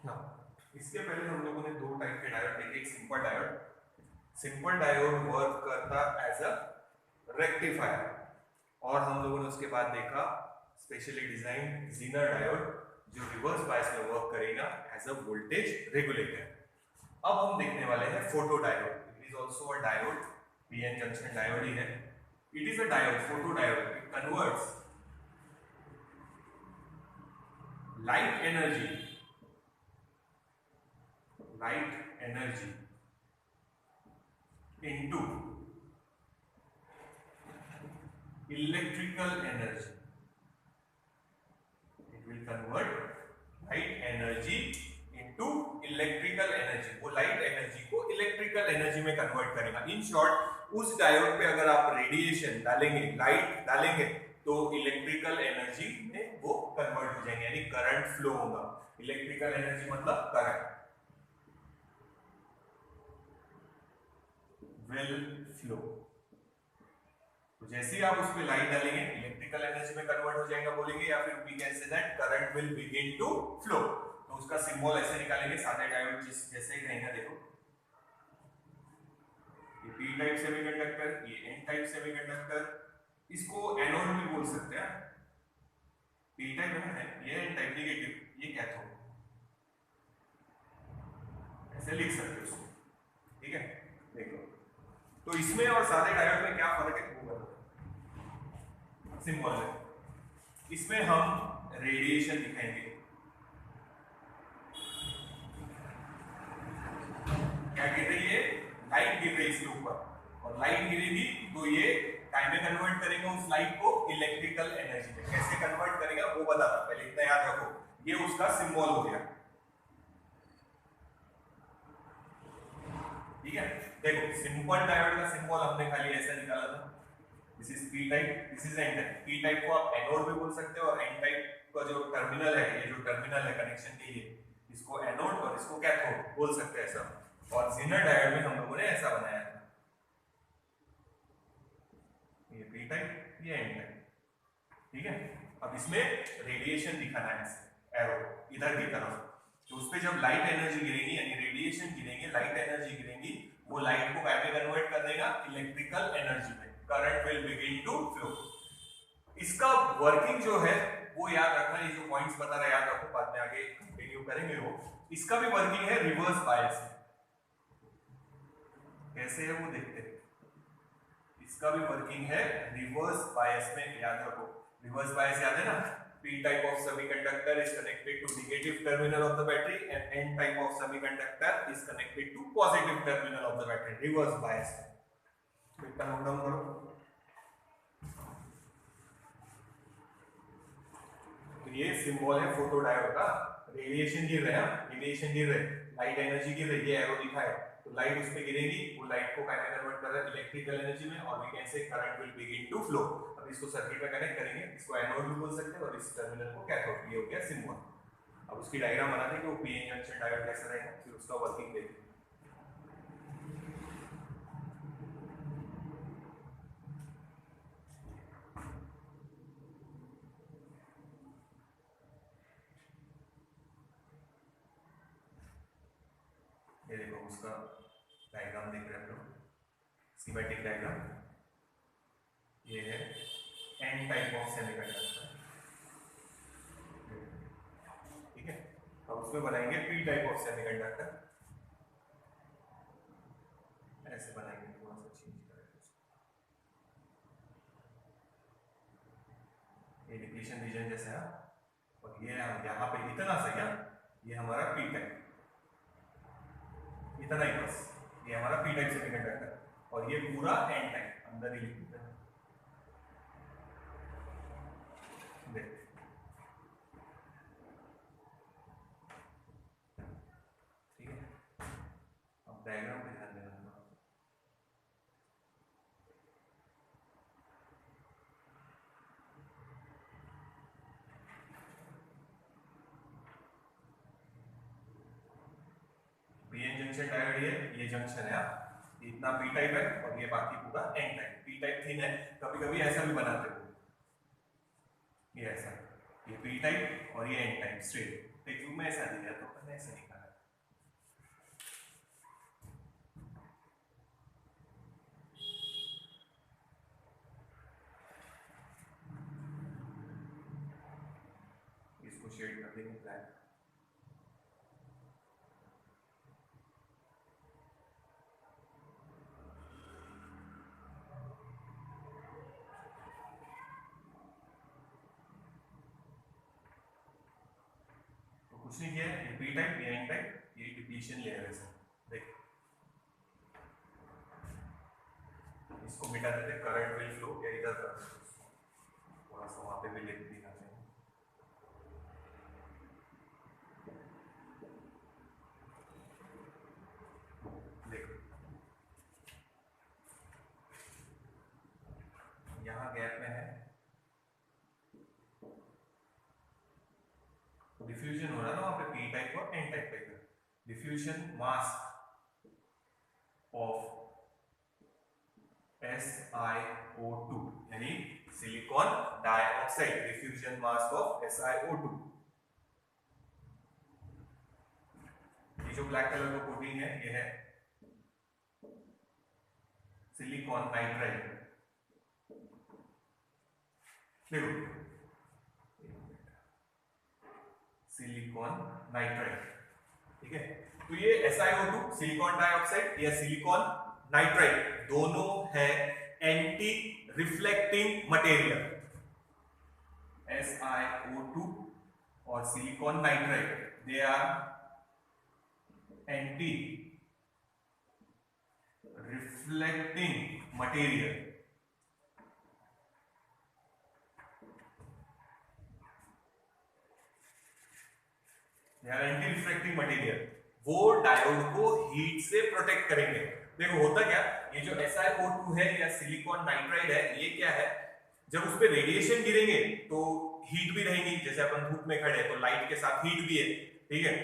ना इसके पहले हम लोगों ने दो टाइप के डायोड देखे, एक simple diode. Simple diode work करता एज अ रेक्टिफायर, और हम लोगों ने उसके बाद देखा स्पेशली डिजाइन जीनर डायोड जो रिवर्स बायस में वर्क करेगा एज अ वोल्टेज रेगुलेटर। अब हम देखने वाले हैं photo diode. It is also a diode, PN junction diode ही है। It is a diode, photo diode. It converts light energy into electrical energy. It will convert light energy into electrical energy. वो light energy को electrical energy में convert करेगा। In short, उस diode पे अगर आप रेडिएशन डालेंगे, लाइट डालेंगे, तो इलेक्ट्रिकल एनर्जी में वो कन्वर्ट हो जाएंगे, यानी करंट फ्लो होगा। इलेक्ट्रिकल एनर्जी मतलब करंट विल फ्लो। तो जैसे ही आप उस पे लाइट डालेंगे इलेक्ट्रिकल एनर्जी में कन्वर्ट हो जाएगा बोलेंगे, या फिर we can say that current will begin to flow. तो उसका सिंबल ऐसे निकालेंगे, सारे डायोड जैसे ही रहेंगे। देखो ये पी टाइप सेमीकंडक्टर, ये एन टाइप सेमीकंडक्टर, इसको एनोड भी बोल सकते हैं। पी टाइप है, ये एन टाइप नेगेटिव, ये कैथोड, ऐसे लिख सकते हो इसको, ठीक है। देखो तो इसमें और सारे डायोड में क्या फर्क है वो बताओ। सिंपल है, इसमें हम रेडिएशन दिखाएंगे। क्या कहते हैं, ये लाइट गिर रही है इसके ऊपर, और लाइट गिरेगी तो ये टाइम में कन्वर्ट करेगा उस लाइट को इलेक्ट्रिकल एनर्जी में। कैसे कन्वर्ट करेगा वो बताता, पहले इतना याद रखो। ये उसका सिंबल हो गया, ठीक है। देखो सिंपल डायोड का सिंबल हमने खाली ऐसा निकाला था, this is P type, this is an type. P type को आप एनोड भी बोल सकते हो, और एन टाइप का जो टर्मिनल है, ये जो टर्मिनल है कनेक्शन के लिए, इसको एनोड और इसको कैथोड बोल सकते हैं ऐसा। और जीनर डायोड में हम लोगों ने ऐसा बनाया था, ये पी टाइप, ये एन टाइप, ठीक है। अब इसमें रेडिएशन दिखाना है, एरो इधर की तरफ। तो उस पे जब लाइट एनर्जी गिरेगी, यानी रेडिएशन गिरेंगे, लाइट एनर्जी गिरेंगी, वो लाइट को क्या में कन्वर्ट कर देगा, इलेक्ट्रिकल एनर्जी में। Current will begin to flow. इसका वर्किंग जो है वो याद रखना, ये जो पॉइंट्स बता रहा है याद रखो, बाद में आगे कंटिन्यू करेंगे वो। इसका भी वर्किंग है रिवर्स बायस में। कैसे है वो देखते हैं। इसका भी वर्किंग है रिवर्स बायस में, याद रखो। रिवर्स बायस याद है ना, P type of semiconductor is connected to negative terminal of the battery and N type of semiconductor is connected to positive terminal of the battery. Reverse bias. बेटा note down करो। तो ये symbol है photo diode का। Radiation गिर रहा है, radiation गिर रहे, लाइट एनर्जी गिर रही है, एरो लिखा है, तो लाइट उस पे गिरेगी, वो लाइट को कैसे कन्वर्ट कर रहा है इलेक्ट्रिकल एनर्जी में, और we can say current will begin to flow. अब इसको सर्किट में कनेक्ट करेंगे, इसको एनोड भी बोल सकते हैं और इस टर्मिनल को कैथोड। ये हो गया सिंबल। अब उसकी डायग्राम बनाते हैं कि वो पीएन जंक्शन डायोड कैसा रहेगा, फिर उसका वर्किंग देखते हैं। ये देखो उसका डायग्राम देख रहे हैं हम लोग, स्कीमेटिक डायग्राम। ये है एन टाइप ऑफ सेमीकंडक्टर, ठीक है। अब उसमें बनाएंगे पी टाइप ऑफ सेमीकंडक्टर, ऐसे बनाएंगे, थोड़ा सा चेंज करेंगे। ये डिप्लीशन रीजन जैसे है, और ये यहाँ पे इतना सा क्या, ये हमारा पी टाइप, इतना ही बस, ये हमारा पी टाइप सेमीकंडक्टर, और ये पूरा एन टाइप अंदर ही लिख देते हैं। ठीक है, अब डायग्राम पे ध्यान देना। पीएन जंक्शन डायोड, ये जंक्शन है, इतना पी टाइप है और ये बाकी पूरा N type. P type thin है, कभी कभी ऐसा भी बनाते हो, ये ऐसा, ये पी टाइप और ये एन टाइप स्ट्रेट। टेक्स्ट में ऐसा दिया तो मैंने ऐसे निकाला। इसको शेड कर देंगे ब्लैक। कुछ नहीं किया है, ये पी टाइप, ये एन टाइप, ये डिप्लीशन लेयर है सर। देख इसको मिटा देते, करंट विल फ्लो या इधर कर थोड़ा सा वहां पे भी लिख दिखाते हैं। देखो यहाँ गैप में है, डिफ्यूजन हो रहा है ना वहां पे पी टाइप और एन टाइप का। डिफ्यूजन मास ऑफ SiO2 यानी silicon dioxide, diffusion mass of SiO2। ये जो ब्लैक कलर का कोटिंग है ये है सिलिकॉन नाइट्राइड। देखो सिलिकॉन नाइट्राइड, ठीक है। तो ये SiO2 सिलिकॉन डाइऑक्साइड या सिलिकॉन नाइट्राइड दोनों है एंटी रिफ्लेक्टिंग मटेरियल। SiO2 और silicon nitride they are anti reflecting material. Anti reflecting material, वो डायोड को हीट से प्रोटेक्ट करेंगे। देखो होता क्या, ये जो SiO2 है या सिलिकॉन नाइट्राइड है, ये क्या है, जब उस पे रेडिएशन गिरेंगे तो हीट भी रहेगी। जैसे अपन धूप में खड़े हैं तो लाइट के साथ हीट भी है, ठीक है।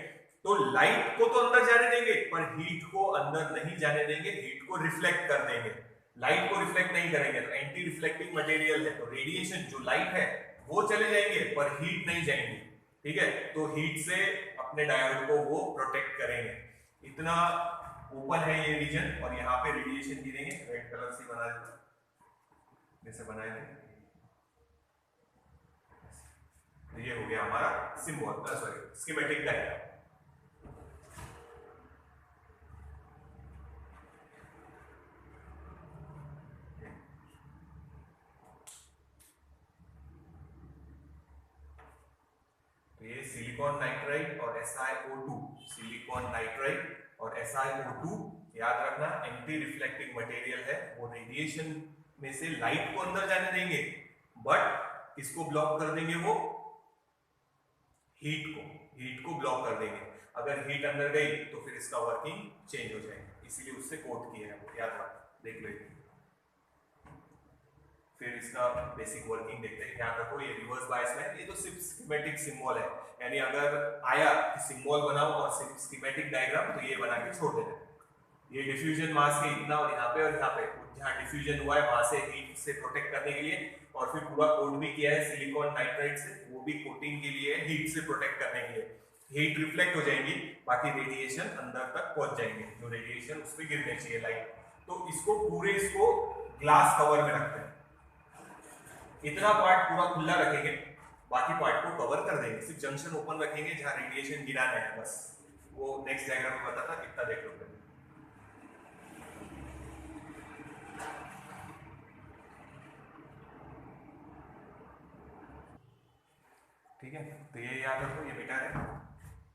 तो लाइट को तो अंदर जाने देंगे पर हीट को अंदर नहीं जाने देंगे, हीट को रिफ्लेक्ट कर देंगे। लाइट को रिफ्लेक्ट नहीं करेंगे तो एंटी रिफ्लेक्टिंग मटेरियल है, तो रेडिएशन जो लाइट है वो चले जाएंगे पर हीट नहीं जाएंगे, ठीक है। तो हीट से अपने डायोड को वो प्रोटेक्ट करेंगे। इतना ओपन है ये रीजन और यहाँ पे रेडिएशन गिरेंगे। रेड कलर से बना देते जैसे बनाए थे, तो ये हो गया हमारा सिंबल, सॉरी स्कीमेटिक डायग्राम। ये सिलिकॉन नाइट्राइड और SiO2, सिलिकॉन नाइट्राइड और SiO2 याद रखना एंटी रिफ्लेक्टिंग मटेरियल है। वो रेडिएशन में से लाइट को अंदर जाने देंगे बट इसको ब्लॉक कर देंगे, वो हीट को ब्लॉक कर देंगे। अगर हीट अंदर गई तो फिर इसका वर्किंग चेंज हो जाएगा, इसीलिए उससे कोट किया है, याद रख, देख लो। फिर इसका बेसिक वर्किंग देखते हैं। ध्यान रखो ये रिवर्स बायस में, ये तो सिर्फ स्कीमेटिक सिंबल है, यानी अगर आया कि सिंबल बनाओ और सिर्फ स्कीमेटिक डायग्राम तो ये बना के छोड़ देना। ये डिफ्यूजन मास के इतना और यहाँ पे जहाँ डिफ्यूजन हुआ है वहां से हीट से प्रोटेक्ट करने के लिए, और फिर पूरा कोट भी किया है सिलिकॉन नाइट्राइड से, वो भी कोटिंग के लिए हीट से प्रोटेक्ट करने के लिए। हीट रिफ्लेक्ट हो जाएंगी, बाकी रेडिएशन अंदर तक पहुंच जाएंगे, जो रेडिएशन उस पर गिरने चाहिए लाइट। तो इसको पूरे इसको ग्लास कवर में रखते हैं। इतना पार्ट पूरा खुला रखेंगे, बाकी पार्ट को कवर कर देंगे, सिर्फ जंक्शन ओपन रखेंगे जहां रेडिएशन गिराना है बस। वो नेक्स्ट डायग्राम में बताता, कितना देख लो। ठीक है, तो ये याद रखो, ये बेटा है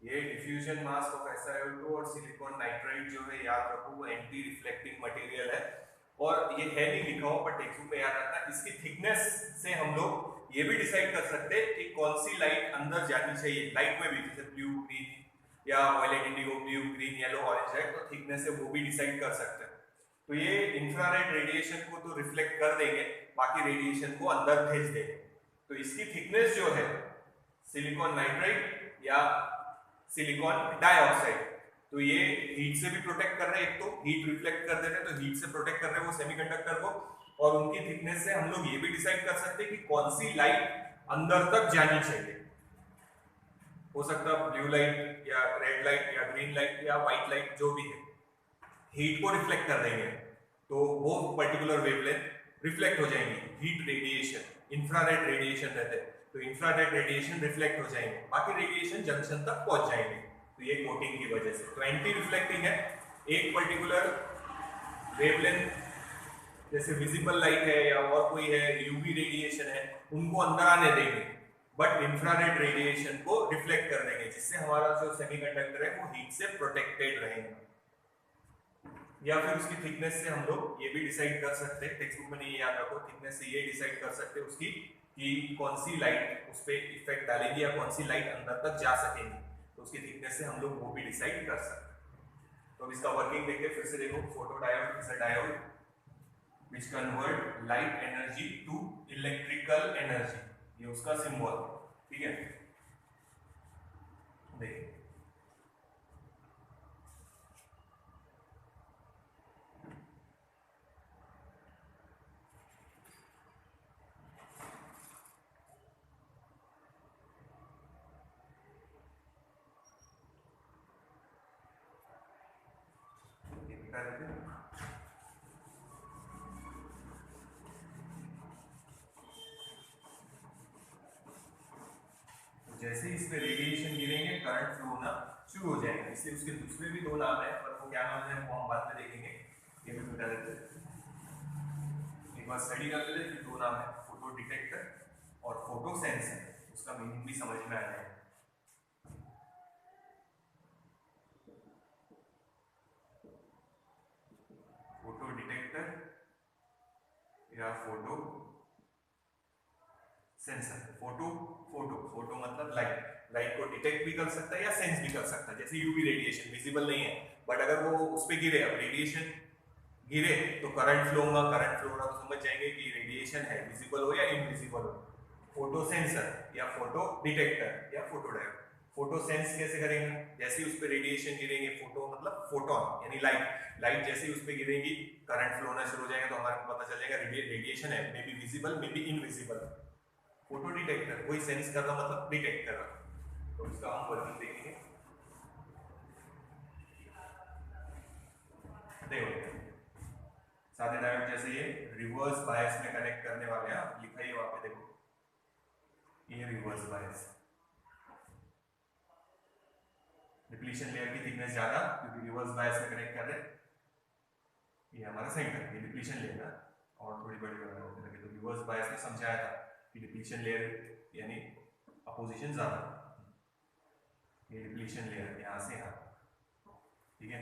ये डिफ्यूजन मास ऑफ SiO2 और सिलिकॉन नाइट्राइड जो है याद रखो वो एंटी रिफ्लेक्टिंग मटेरियल है। और ये है नहीं लिखा हो पर टेक्स्ट बुक में याद रखना। इसकी थिकनेस से हम लोग ये भी डिसाइड कर सकते हैं कि कौन सी लाइट अंदर जानी चाहिए। लाइट में भी जैसे ब्लू, ग्रीन या violet, indigo, blue, green, yellow, orange, red, तो थिकनेस से वो भी डिसाइड कर सकते हैं। तो ये इंफ्रारेड रेडिएशन को तो रिफ्लेक्ट कर देंगे, बाकी रेडिएशन को अंदर भेज देंगे। तो इसकी थिकनेस जो है सिलिकॉन नाइट्राइड या सिलिकॉन डाइऑक्साइड, तो ये हीट से भी प्रोटेक्ट कर रहे हैं, एक तो हीट रिफ्लेक्ट कर दे रहे हैं तो हीट से प्रोटेक्ट कर रहे हैं वो सेमीकंडक्टर को, और उनकी थिकनेस से हम लोग ये भी डिसाइड कर सकते हैं कि कौन सी लाइट अंदर तक जानी चाहिए। हो सकता है ब्लू लाइट या रेड लाइट या ग्रीन लाइट या व्हाइट लाइट जो भी है, हीट को रिफ्लेक्ट कर देंगे तो वो पर्टिकुलर वेवलेंथ रिफ्लेक्ट हो जाएंगी। हीट रेडिएशन, इंफ्रारेड रेडिएशन रहते हैं, तो इंफ्रारेड रेडिएशन रिफ्लेक्ट हो जाएंगे, बाकी रेडिएशन जंक्शन तक पहुंच जाएंगे। तो ये कोटिंग की वजह से तो एंटी रिफ्लेक्टिंग है। एक पर्टिकुलर वेवलेंथ जैसे विजिबल लाइट है या और कोई है, यूवी रेडिएशन है, उनको अंदर आने देंगे, बट इंफ्रारेड रेडिएशन को रिफ्लेक्ट कर देंगे, जिससे हमारा जो सेमीकंडक्टर है वो हीट से प्रोटेक्टेड रहेगा। या फिर उसकी थिकनेस से हम लोग ये भी डिसाइड कर सकते हैं, टेक्स्ट बुक में नहीं याद रखो, थिकनेस से ये डिसाइड कर सकते हैं उसकी कि कौन सी लाइट उस पर इफेक्ट डालेगी या कौन सी लाइट अंदर तक जा सकेगी, तो उसकी थिकनेस से हम लोग वो भी डिसाइड कर सकते हैं। तो इसका वर्किंग देखिए फिर से, देखो photo diode is a diode which convert light energy to electrical energy, ये उसका सिंबल, ठीक है। देखिए जैसे इस पे रेडिएशन गिरेंगे करंट फ्लो होना शुरू हो जाएगा, इसलिए उसके दूसरे भी दो नाम है, पर वो क्या नाम है वो हम बाद में देखेंगे, ये भी बता देते हैं। एक बार स्टडी कर लेते हैं, दो नाम है, फोटो डिटेक्टर और फोटो सेंसर, उसका मीनिंग भी समझ में आ जाएगा। फोटो डिटेक्टर या photo sensor. Photo photo photo मतलब लाइट, लाइट को डिटेक्ट भी कर सकता है या सेंस भी कर सकता है, जैसे यूवी रेडिएशन विजिबल नहीं है, बट अगर वो उस पे गिरे, अब रेडिएशन गिरे तो करंट फ्लो होगा, करंट फ्लो होगा तो समझ जाएंगे कि रेडिएशन है, विजिबल हो या इनविजिबल हो। फोटो सेंसर या फोटो डिटेक्टर या फोटो डायोड। फोटो सेंस कैसे करेंगे, जैसे उस पर रेडिएशन गिरेंगे, फोटो मतलब फोटोन यानी लाइट, लाइट जैसे उस पर गिरेगी करंट फ्लो होना शुरू हो जाएगा, तो हमारे को पता चल जाएगा रेडिएशन है, may be visible may be invisible. Photo detector कोई सेंस करना मतलब डिटेक्ट करना, तो इसका हम वर्किंग देखेंगे। देखो सादे डायोड जैसे ये रिवर्स बायस में कनेक्ट करने वाले हैं, लिखा ही वहां पे देखो, ये रिवर्स बायस, डिप्लीशन लेयर की थिकनेस ज्यादा क्योंकि रिवर्स बायस में कनेक्ट कर रहे हैं, ये हमारा सेंटर, ये डिप्लीशन लेयर है और थोड़ी बड़ी बना लगे, तो रिवर्स बायस में समझाया था कि डिप्लीशन लेयर यानी अपोजिशन ज्यादा, ये डिप्लीशन लेयर यहाँ से यहाँ, ठीक है।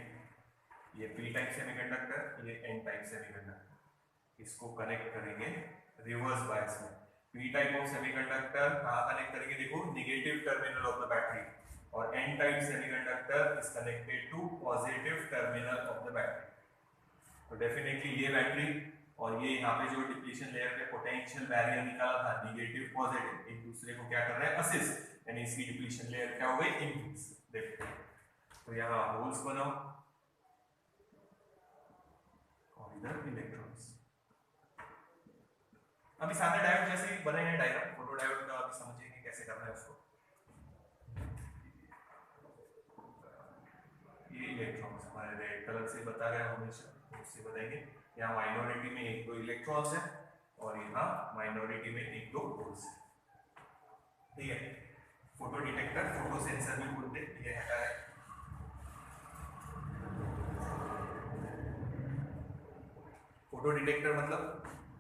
ये पी टाइप सेमीकंडक्टर, ये एन टाइप सेमीकंडक्टर, इसको कनेक्ट करेंगे रिवर्स बायस में। पी टाइप ऑफ सेमीकंडक्टर कहाँ कनेक्ट करेंगे, देखो negative terminal of the battery, और N type semiconductor is connected to positive terminal of the battery. तो डेफिनेटली ये बैटरी और ये यहाँ पे जो डिप्लीशन लेयर पे पोटेंशियल बैरियर निकाला था निगेटिव पॉजिटिव, एक दूसरे को क्या कर रहे हैं असिस्ट, यानी इसकी डिप्लीशन लेयर क्या हो गई इंक्रीज। देखो तो यहाँ होल्स बनाओ और इधर इलेक्ट्रॉन्स। अभी सादा डायोड जैसे ही बने हैं डायग्राम, फोटो डायोड का अभी समझेंगे कैसे करना है उसको। ये इलेक्ट्रॉन्स हमारे रेड कलर से बता रहे हैं हमेशा, उससे बताएंगे यहाँ माइनॉरिटी में एक दो इलेक्ट्रॉन्स है और यहाँ माइनॉरिटी में एक दो होल्स है, ठीक है। फोटो डिटेक्टर फोटो सेंसर भी बोलते हैं, ये हटा है। फोटो डिटेक्टर मतलब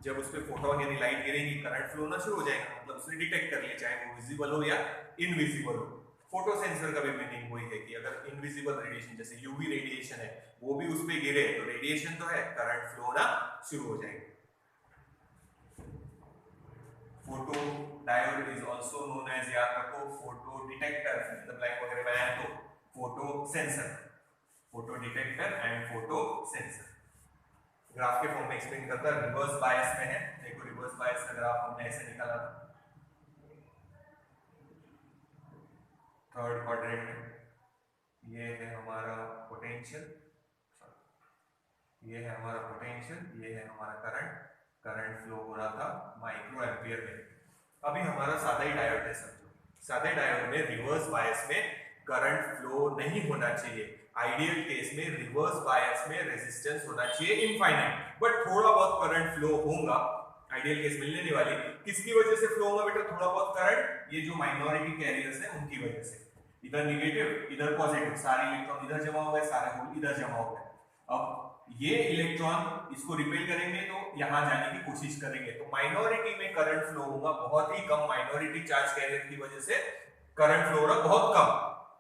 जब उस पर फोटोन यानी लाइट गिरेगी करंट फ्लो होना शुरू हो जाएगा, मतलब उसने डिटेक्ट कर लिया, चाहे वो विजिबल हो या इनविजिबल हो। फोटो सेंसर का भी मीनिंग वही है कि अगर इनविजिबल रेडिएशन जैसे यूवी रेडिएशन है वो भी उस पे गिरे तो रेडिएशन तो है, करंट फ्लो होना शुरू हो जाएगा। Photo diode is also known as, याद रखो, फोटो डिटेक्टर, मतलब ब्लैक वगैरह बनाया तो photo sensor, photo detector and photo sensor. Graph के फॉर्म में एक्सप्लेन करता है, रिवर्स बायस में है, देखो रिवर्स बायस का ग्राफ हमने ऐसे निकाला था, थर्ड क्वाड्रेंट में, ये है हमारा पोटेंशियल, ये है हमारा पोटेंशियल, ये है हमारा करंट, करंट फ्लो हो रहा था माइक्रो एम्पियर में। अभी हमारा सादा ही डायोड है समझो, सादे डायोड में रिवर्स बायस में करंट फ्लो नहीं होना चाहिए। आइडियल केस में रिवर्स बायस में रेजिस्टेंस होना चाहिए इनफाइनाइट, बट थोड़ा बहुत करंट फ्लो होगा। आइडियल केस मिलने नहीं वाली। किसकी वजह से फ्लो होगा बेटा थोड़ा बहुत करंट? ये जो माइनॉरिटी कैरियर्स है उनकी वजह से। इधर नेगेटिव इधर पॉजिटिव, सारे इलेक्ट्रॉन इधर जमा हो गए, सारे होल इधर जमा हो गए। अब ये इलेक्ट्रॉन इसको रिपेल करेंगे तो यहां जाने की कोशिश करेंगे, तो माइनॉरिटी में करंट फ्लो होगा बहुत ही कम। माइनॉरिटी चार्ज कैरियर की वजह से करंट फ्लो होगा बहुत कम।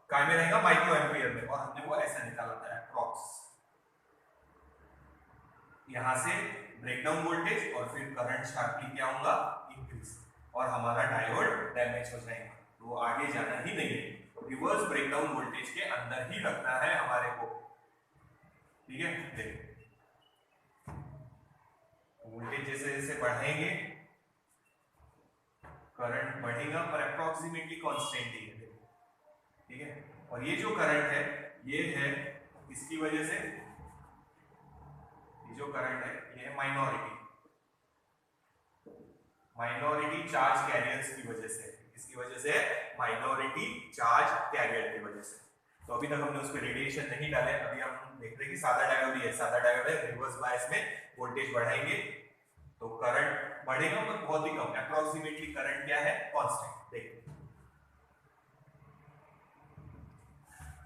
काय में रहेगा? माइक्रो एम्पियर में। और हमने वो ऐसा निकाला था अप्रॉक्स। यहां से ब्रेकडाउन वोल्टेज और फिर करंट शार्पली क्या होगा? इंक्रीज, और हमारा डायोड डैमेज हो जाएगा। तो आगे जाना ही नहीं है, रिवर्स ब्रेकडाउन वोल्टेज के अंदर ही रखना है हमारे को। ठीक है, देखो वोल्टेज जैसे जैसे बढ़ाएंगे करंट बढ़ेगा, पर अप्रोक्सीमेटली कांस्टेंट ही है। ठीक है, और ये जो करंट है ये है किसकी वजह से? ये जो करंट है ये है माइनॉरिटी चार्ज कैरियर्स की वजह से। किसकी वजह से? माइनॉरिटी चार्ज कैरियर की वजह से। तो अभी तक हमने उस पर रेडिएशन नहीं डाले। अभी हम देख रहे हैं कि सादा डायोड ही है, सादा डायोड है। रिवर्स बायस में वोल्टेज बढ़ाएंगे तो करंट बढ़ेगा, पर बहुत ही कम। अप्रोक्सीमेटली करंट क्या है? कांस्टेंट। देखिए,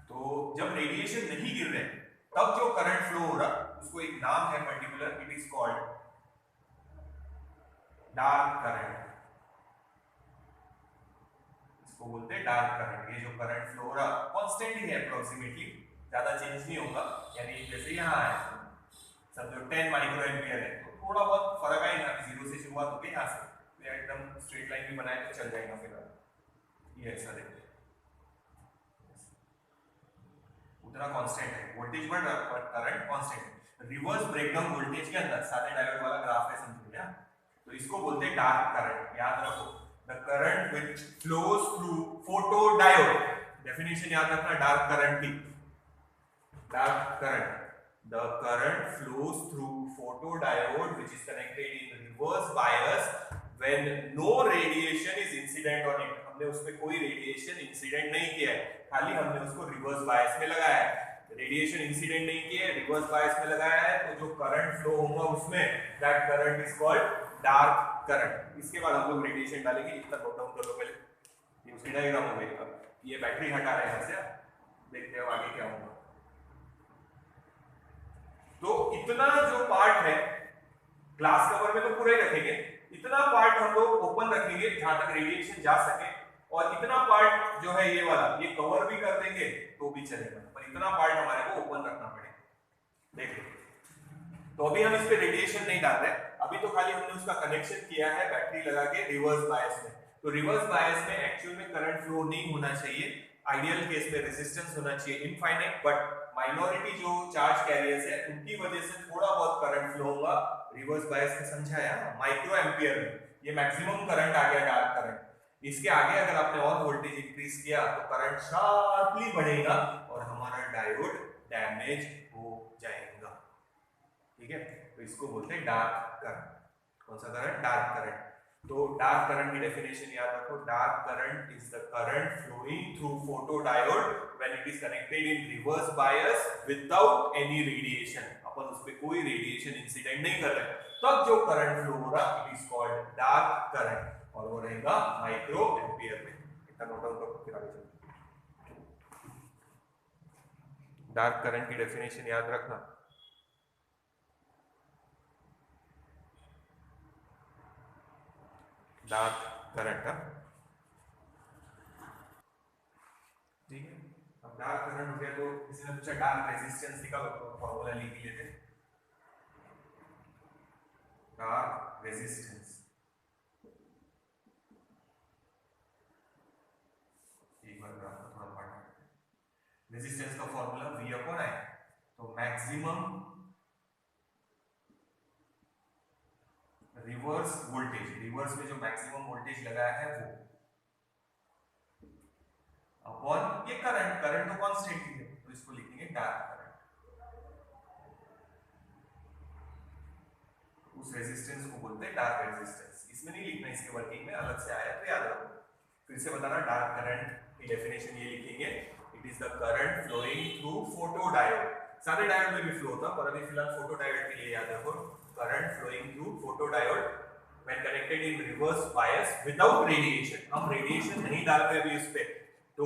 तो जब रेडिएशन नहीं गिर रहे तब जो करंट फ्लो हो रहा उसको एक नाम है particular, it is called dark current. इसको बोलते हैं डार्क करंट। ये जो करंट फ्लो हो रहा कांस्टेंट ही है, अप्रोक्सीमेटली ज्यादा चेंज नहीं होगा। यानी जैसे यहाँ है सब जो 10 माइक्रो एम्पियर है, तो थोड़ा बहुत फर्क आएगा। 0 से शुरुआत होगी, यहाँ से एकदम स्ट्रेट लाइन भी बनाए तो चल जाएगा। फिर ये ऐसा देखते उतना कांस्टेंट है, वोल्टेज बढ़ रहा है करंट कांस्टेंट है। रिवर्स ब्रेकडाउन वोल्टेज के अंदर सादे डायोड वाला ग्राफ है, समझिए। तो इसको बोलते हैं डार्क करंट। याद रखो, the current which flows through photodiode. Definition याद रखना डार्क करंट की। Dark current, the current flows through photodiode which is connected in reverse bias when no radiation is incident on it. हमने उसमें कोई radiation incident नहीं किया है, खाली हमने उसको रिवर्स बायस में लगाया है। रेडिएशन इंसिडेंट नहीं किया है, रिवर्स बायस में लगाया है, तो जो करंट फ्लो होगा उसमें that current is called dark current. इसके बाद हम लोग रेडिएशन डालेंगे। इतना नोट डाउन कर लो पहले, ये उसकी डायग्राम हो गई। अब ये बैटरी हटा रहे हैं यहाँ से, देखते हैं आगे क्या होगा। तो इतना जो पार्ट है ग्लास कवर में तो पूरा ही रखेंगे, इतना पार्ट हम लोग ओपन रखेंगे जहां तक रेडिएशन जा सके, और इतना पार्ट जो है ये वाला ये कवर भी कर देंगे तो भी चलेगा, पर इतना पार्ट हमारे को ओपन रखना पड़ेगा। देखो, तो अभी हम इस पे रेडिएशन नहीं डाल रहे, अभी तो खाली हमने उसका कनेक्शन किया है बैटरी लगा के रिवर्स बायस में। तो रिवर्स बायस में एक्चुअल में करंट फ्लो नहीं होना चाहिए। आइडियल केस में रेजिस्टेंस होना चाहिए इनफाइनाइट, बट माइनॉरिटी जो चार्ज कैरियर्स है उनकी वजह से थोड़ा बहुत करंट फ्लो होगा। रिवर्स बायस में समझाया माइक्रो एम्पियर में, ये मैक्सिमम करंट आ गया डार्क करंट। इसके आगे अगर आपने और वोल्टेज इंक्रीज किया तो करंट शार्पली बढ़ेगा और हमारा डायोड डैमेज हो जाएगा। ठीक है, तो इसको बोलते हैं डार्क करंट। कौन सा करंट? Dark current. तो डार्क करंट की डेफिनेशन याद रखो, dark current is the current flowing through photodiode when it is connected in reverse bias without any radiation. अपन उस पे कोई रेडिएशन इंसिडेंट नहीं कर रहे, तब जो करंट फ्लो हो रहा it is called dark current, और वो रहेगा माइक्रो एम्पियर में। इतना नोट डाउन करो, फिर आगे चलते। डार्क करंट की डेफिनेशन याद रखना। डार्क करंट का, ठीक है। अब डार्क करंट हो गया तो किसी ने पूछा डार्क रेजिस्टेंस निकालो, तो फॉर्मूला लिख लेते हैं। डार्क रेजिस्टेंस एक बार ग्राफ थोड़ा पढ़ना। रेजिस्टेंस का फॉर्मूला V अपॉन I, तो मैक्सिमम रिवर्स वोल्टेज, रिवर्स में जो मैक्सिमम वोल्टेज लगाया है वो, अपॉन ये करंट, करंट तो कांस्टेंट ही है तो इसको लिखेंगे डार्क करंट। उस रेजिस्टेंस को बोलते हैं डार्क रेजिस्टेंस। इसमें नहीं लिखना, इसके वर्किंग में अलग से आया तो याद रखो। फिर फिर से बताना, डार्क करंट की डेफिनेशन ये लिखेंगे, it is the current flowing through photodiode. सारे डायोड में भी फ्लो होता, पर अभी फिलहाल फोटोडायोड के लिए याद रखो, current flowing through photodiode when connected in reverse bias without radiation। हम रेडिएशन नहीं डालते अभी इस पे, तो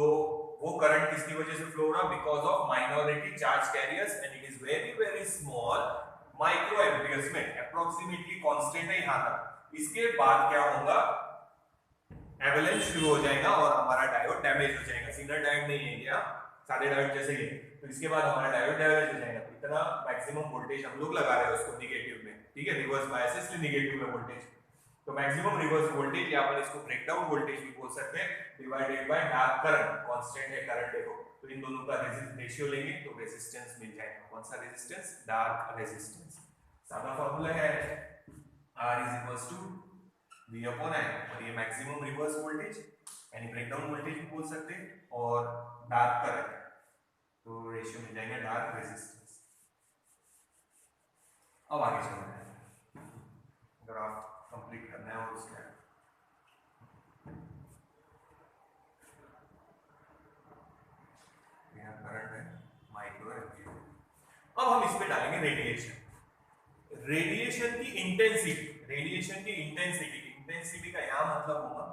वो करंट किसकी वजह से फ्लो हो रहा, because of minority charge carriers and it is very very small micro amperes में, अप्रोक्सीमेटली कांस्टेंट है यहां तक। इसके बाद क्या होगा, एवलेंस शुरू हो जाएगा और हमारा डायोड डैमेज हो जाएगा। सिंगल डायोड नहीं है क्या, सारे डायोड जैसे ही, तो इसके बाद हमारा डायोड डैमेज हो जाएगा। तो इतना मैक्सिमम वोल्टेज हम लोग लगा रहे हैं उसको निगेटिव में, ठीक है, रिवर्स बायस इसलिए निगेटिव में वोल्टेज, तो मैक्सिमम रिवर्स वोल्टेज, या अपन इसको ब्रेकडाउन वोल्टेज भी बोल सकते हैं, divided by dark current, constant है करंट देखो, तो इन दोनों का रेशियो लेंगे तो रेजिस्टेंस मिल जाएगा। कौन सा रेजिस्टेंस, डार्क रेजिस्टेंस। सादा फार्मूला है R is equals to V upon I, और ये मैक्सिमम रिवर्स वोल्टेज यानी ब्रेकडाउन वोल्टेज भी बोल सकते हैं, और डार्क करंट, तो रेशियो मिल जाएगा डार्क रेजिस्टेंस। अब आगे चलते हैं, ग्राफ कंप्लीट करना है और उसके यहाँ करंट है माइक्रो एम्पियर। अब हम इसमें डालेंगे रेडिएशन। रेडिएशन की इंटेंसिटी, रेडिएशन की इंटेंसिटी, इंटेंसिटी का यहां मतलब होगा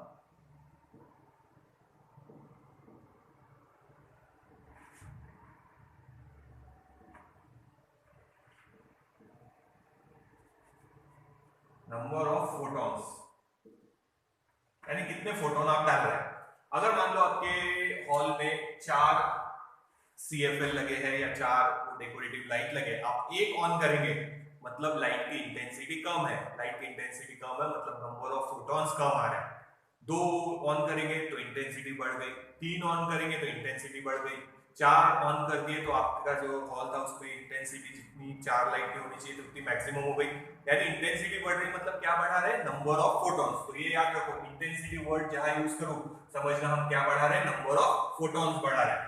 नंबर ऑफ फोटॉन्स, यानी कितने फोटोन आप डाल रहे हैं। अगर मान लो आपके हॉल में 4 CFL लगे हैं या 4 डेकोरेटिव लाइट लगे, आप एक ऑन करेंगे मतलब लाइट की इंटेंसिटी कम है, लाइट की इंटेंसिटी कम है मतलब नंबर ऑफ फोटॉन्स कम आ रहा है। 2 ऑन करेंगे तो इंटेंसिटी बढ़ गई, 3 ऑन करेंगे तो इंटेंसिटी बढ़ गई, 4 ऑन कर दिए तो आपका जो हॉल था उसमें इंटेंसिटी जितनी 4 लाइट की होनी चाहिए तो उतनी मैक्सिमम हो गई, यानी इंटेंसिटी बढ़ रही, मतलब क्या बढ़ा रहे हैं, नंबर ऑफ फोटॉन्स। तो ये याद रखो, इंटेंसिटी वर्ड जहां यूज करो समझना हम क्या बढ़ा रहे हैं, नंबर ऑफ फोटॉन्स बढ़ा रहे हैं।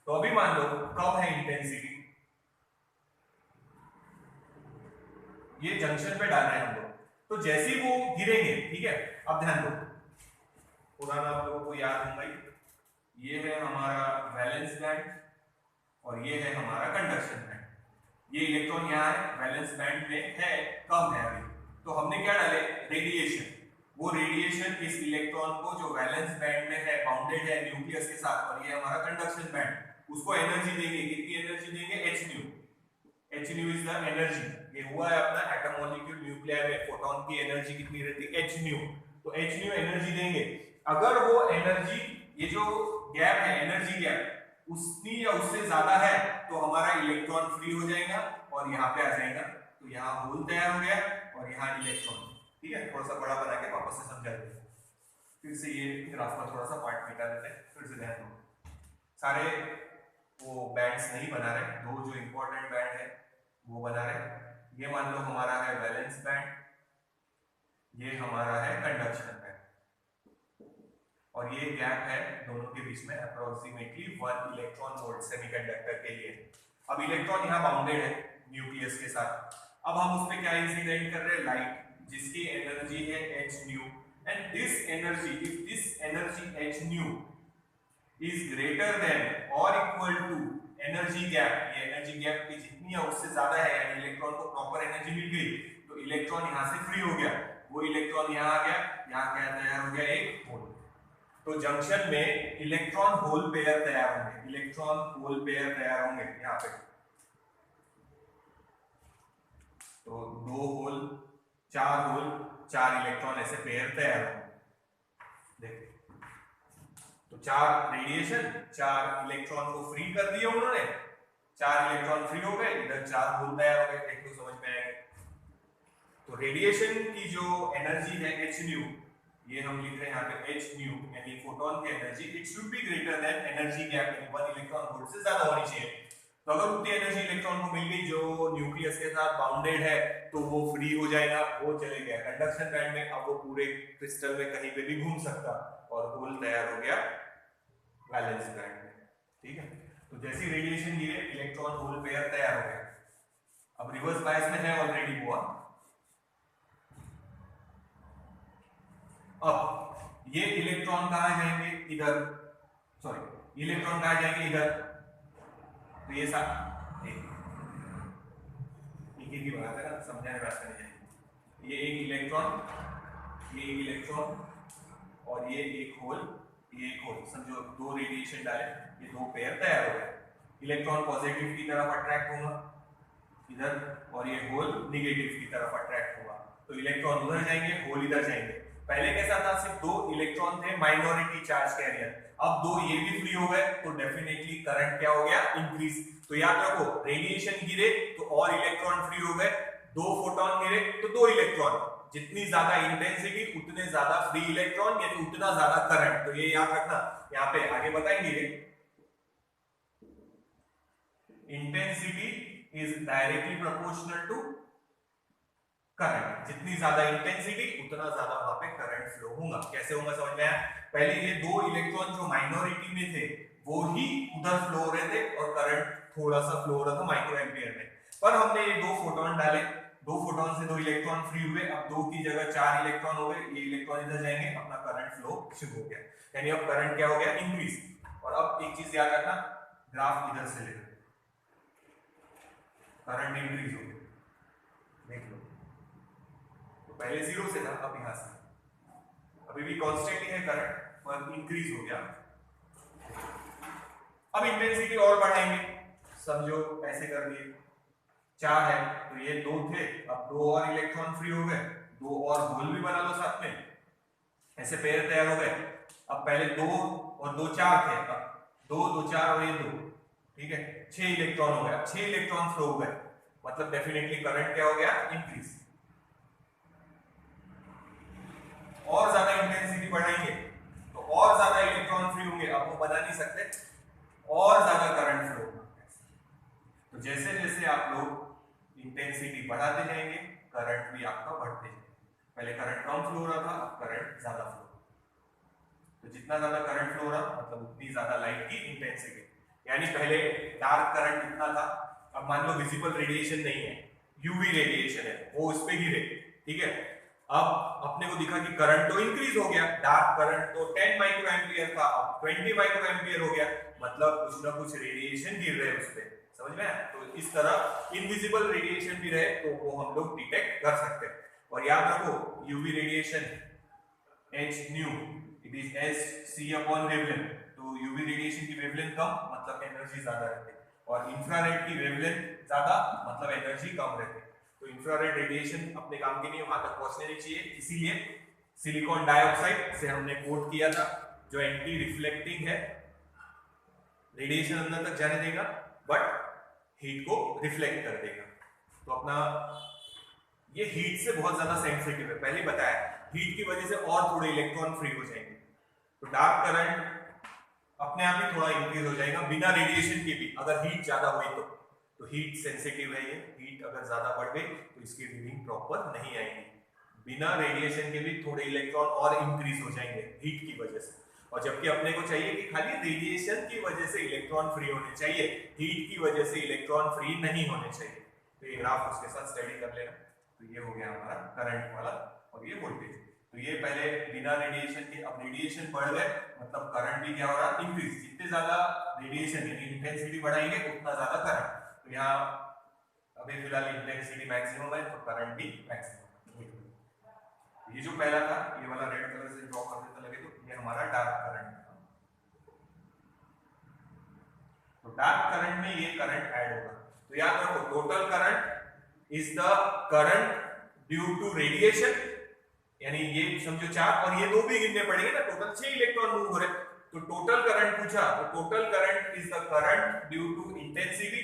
तो अभी मान लो कम है इंटेंसिटी, ये जंक्शन पे डाल रहे हैं हम लोग, तो जैसे ही वो गिरेंगे, ठीक है, अब ध्यान दो, पुराना आप लोगों को याद होगा, ये है हमारा वैलेंस बैंड और ये है हमारा कंडक्शन बैंड। ये इलेक्ट्रॉन यहाँ है, वैलेंस बैंड में है, कम है अभी, तो हमने क्या डाले, रेडिएशन। वो रेडिएशन इस इलेक्ट्रॉन को जो वैलेंस बैंड में है, बाउंडेड है न्यूक्लियस के साथ, और ये हमारा कंडक्शन बैंड, उसको एनर्जी देंगे। कितनी एनर्जी देंगे, h new. h new is the energy. ये हुआ है अपना एटम मॉलिक्यूल न्यूक्लियर में फोटॉन की एनर्जी कितनी रहती है, h न्यू। तो h न्यू एनर्जी देंगे। अगर वो एनर्जी, ये जो गैप है एनर्जी गैप, उतनी या उससे ज्यादा है तो हमारा इलेक्ट्रॉन फ्री हो जाएगा और यहाँ पे आ जाएगा, तो यहाँ होल तैयार हो गया और यहाँ इलेक्ट्रॉन। ठीक है, थोड़ा सा बड़ा बना के वापस से समझा देते हैं, फिर से ये ग्राफ का थोड़ा सा पार्ट मिटा देते हैं, फिर से ध्यान दो। सारे वो बैंड्स नहीं बना रहे, 2 जो इंपॉर्टेंट बैंड है वो बना रहे। ये मान लो हमारा है वैलेंस बैंड, ये हमारा है कंडक्शन बैंड, और ये गैप है दोनों के बीच में अप्रोक्सीमेटली 1 इलेक्ट्रॉन वोल्ट सेमीकंडक्टर के लिए। अब इलेक्ट्रॉन यहाँ बाउंडेड है न्यूक्लियस के साथ, अब हम उस पे क्या इंसिडेंट कर रहे हैं, लाइट, जिसकी एनर्जी है h new, and this energy, if this energy h new is greater than और इक्वल टू एनर्जी गैप, ये एनर्जी गैप की जितनी है उससे ज्यादा है, यानी इलेक्ट्रॉन को प्रॉपर एनर्जी मिल गई, तो इलेक्ट्रॉन यहाँ से फ्री हो गया, वो इलेक्ट्रॉन यहाँ आ गया, यहाँ क्या तैयार हो गया, एक होल। तो जंक्शन में इलेक्ट्रॉन होल पेयर तैयार होंगे, इलेक्ट्रॉन होल पेयर तैयार होंगे यहाँ पे, तो 2 होल 4 होल 4 इलेक्ट्रॉन ऐसे पेयर तैयार होंगे। देखिए, तो 4 रेडिएशन, 4 इलेक्ट्रॉन को फ्री कर दिया उन्होंने, 4 इलेक्ट्रॉन फ्री हो गए, इधर 4 होल तैयार हो गए। देखो समझ में आएगा। तो रेडिएशन की जो एनर्जी है h न्यू, ये हम लिख रहे हैं यहाँ पे h न्यू, यानी फोटोन की energy, it should be greater than energy gap, यानी 1 इलेक्ट्रॉन वोल्ट से ज्यादा होनी चाहिए। तो अगर उतनी एनर्जी इलेक्ट्रॉन को मिल गई जो न्यूक्लियस के साथ बाउंडेड है, तो वो फ्री हो जाएगा, वो चले गया कंडक्शन बैंड में, अब वो पूरे क्रिस्टल में कहीं पे भी घूम सकता और होल तैयार हो गया वैलेंस बैंड में। ठीक है, तो जैसी रेडिएशन गिरे, इलेक्ट्रॉन होल पेयर तैयार हो गया। अब रिवर्स बायस में है ऑलरेडी हुआ। अब ये इलेक्ट्रॉन कहाँ जाएंगे, इधर, सॉरी इलेक्ट्रॉन कहाँ जाएंगे, इधर। तो ये साथ एक ही बात है ना, समझाने बात करनी चाहिए। ये एक इलेक्ट्रॉन, ये एक इलेक्ट्रॉन और ये एक होल, ये एक होल, समझो दो रेडिएशन डाले, ये दो पेयर तैयार हो गए। इलेक्ट्रॉन पॉजिटिव की तरफ अट्रैक्ट होगा इधर, और ये होल निगेटिव की तरफ अट्रैक्ट होगा। तो इलेक्ट्रॉन उधर जाएंगे, होल इधर जाएंगे। पहले कैसा था, सिर्फ दो इलेक्ट्रॉन थे माइनॉरिटी चार्ज कैरियर, अब दो ये भी फ्री हो गए, तो डेफिनेटली करंट क्या हो गया, इंक्रीज। तो याद रखो, रेडिएशन गिरे तो और इलेक्ट्रॉन फ्री हो गए, दो फोटोन गिरे तो दो इलेक्ट्रॉन, जितनी ज्यादा इंटेंसिटी उतने ज्यादा फ्री इलेक्ट्रॉन, यानी उतना ज्यादा करंट। तो ये याद रखना, यहाँ पे आगे बताएंगे, intensity is directly proportional to current. जितनी ज्यादा इंटेंसिटी उतना ज्यादा वहां पे करंट फ्लो होगा। कैसे होगा समझ में आया। पहले ये दो इलेक्ट्रॉन जो माइनॉरिटी में थे वो ही उधर फ्लो हो रहे थे और करंट थोड़ा सा फ्लो हो रहा था माइक्रो एम्पियर में, पर हमने ये दो फोटोन डाले, दो फोटोन से दो इलेक्ट्रॉन फ्री हुए, अब दो की जगह चार इलेक्ट्रॉन हो गए, ये इलेक्ट्रॉन इधर जाएंगे, अपना करंट फ्लो शुरू हो गया, यानी अब करंट क्या हो गया, इंक्रीज। और अब एक चीज याद रखना, ग्राफ इधर से ले, करंट इंक्रीज हो गया, देख लो, तो पहले जीरो से था, अब यहां से, अभी भी कांस्टेंट ही है करंट, पर इंक्रीज हो गया। अब इंटेंसिटी और बढ़ाएंगे, समझो ऐसे कर दिए, चार है तो ये दो थे, अब दो और इलेक्ट्रॉन फ्री हो गए, दो और होल भी बना लो साथ में, ऐसे पेयर तैयार हो गए। अब पहले दो और दो चार थे, अब दो दो चार और ये दो, ठीक है, छह इलेक्ट्रॉन हो गया, छह इलेक्ट्रॉन फ्लो हो गए, मतलब डेफिनेटली करंट क्या हो गया, इंक्रीज। और ज्यादा इंटेंसिटी बढ़ाएंगे तो और ज्यादा इलेक्ट्रॉन फ्री होंगे, अब वो बना नहीं सकते, और ज्यादा करंट फ्लो होगा। तो जैसे जैसे आप लोग इंटेंसिटी बढ़ाते जाएंगे, करंट भी आपका बढ़ते जाएगा। पहले करंट कम फ्लो हो रहा था, अब करंट ज्यादा फ्लो, तो जितना ज्यादा करंट फ्लो हो रहा मतलब उतनी ज्यादा लाइट की इंटेंसिटी, यानी पहले डार्क करंट इतना था, अब मान लो विजिबल रेडिएशन नहीं है, यूवी रेडिएशन है, वो उस पे गिरे, ठीक है, अब अपने को दिखा कि करंट तो इंक्रीज हो गया, डार्क करंट तो 10 माइक्रो एम्पियर था, अब 20 माइक्रो एम्पियर हो गया, मतलब कुछ ना कुछ रेडिएशन गिर रहे हैं उस पे, समझ में आया। तो इस तरह इनविजिबल रेडिएशन भी रहे तो वो हम लोग डिटेक्ट कर सकते हैं। और याद रखो, UV radiation h nu it is s c upon wavelength, तो यूवी रेडिएशन की वेवलेंथ कम मतलब एनर्जी ज्यादा रहती है, और इंफ्रारेड की वेवलेंथ ज्यादा मतलब एनर्जी कम रहती है। तो इंफ्रारेड रेडिएशन अपने काम की नहीं, वहां तक पहुंचने नहीं चाहिए, इसीलिए सिलिकॉन डाइऑक्साइड से हमने कोट किया था, जो एंटी रिफ्लेक्टिंग है, रेडिएशन अंदर तक जाने देगा बट हीट को रिफ्लेक्ट कर देगा। तो अपना ये हीट से बहुत ज्यादा सेंसिटिव है, पहले बताया, हीट की वजह से और थोड़े इलेक्ट्रॉन फ्री हो जाएंगे, तो डार्क करंट अपने आप ही थोड़ा इंक्रीज हो जाएगा बिना रेडिएशन के भी, अगर हीट ज्यादा हुई तो हीट सेंसिटिव है ये, हीट अगर ज्यादा बढ़ गई तो इसकी रीडिंग प्रॉपर नहीं आएगी, बिना रेडिएशन के भी थोड़े इलेक्ट्रॉन और इंक्रीज हो जाएंगे हीट की वजह से। और जबकि अपने को चाहिए कि खाली रेडिएशन की वजह से इलेक्ट्रॉन फ्री होने चाहिए, हीट की वजह से इलेक्ट्रॉन फ्री नहीं होने चाहिए। तो ये ग्राफ उसके साथ स्टडी कर लेना। तो ये हो गया हमारा करंट वाला, और ये वोल्टेज। तो ये पहले बिना रेडिएशन के, अब रेडिएशन बढ़ गए मतलब करंट भी क्या हो रहा है, इंक्रीज। जितने ज्यादा रेडिएशन यानी इंटेंसिटी बढ़ाएंगे उतना ज्यादा करंट। तो यहाँ अभी फिलहाल इंटेंसिटी मैक्सिमम है तो करंट भी मैक्सिमम। ये जो पहला था, ये वाला रेड कलर से ड्रॉ कर देता लगे तो ये हमारा डार्क करंट था। तो डार्क करंट में ये करंट ऐड होगा। तो याद रखो, total current is the current due to radiation, यानी ये समझो चार और ये दो भी गिनने पड़ेंगे ना, टोटल 6 इलेक्ट्रॉन मूव हो रहे, तो टोटल करंट पूछा, तो total current is the current due to intensity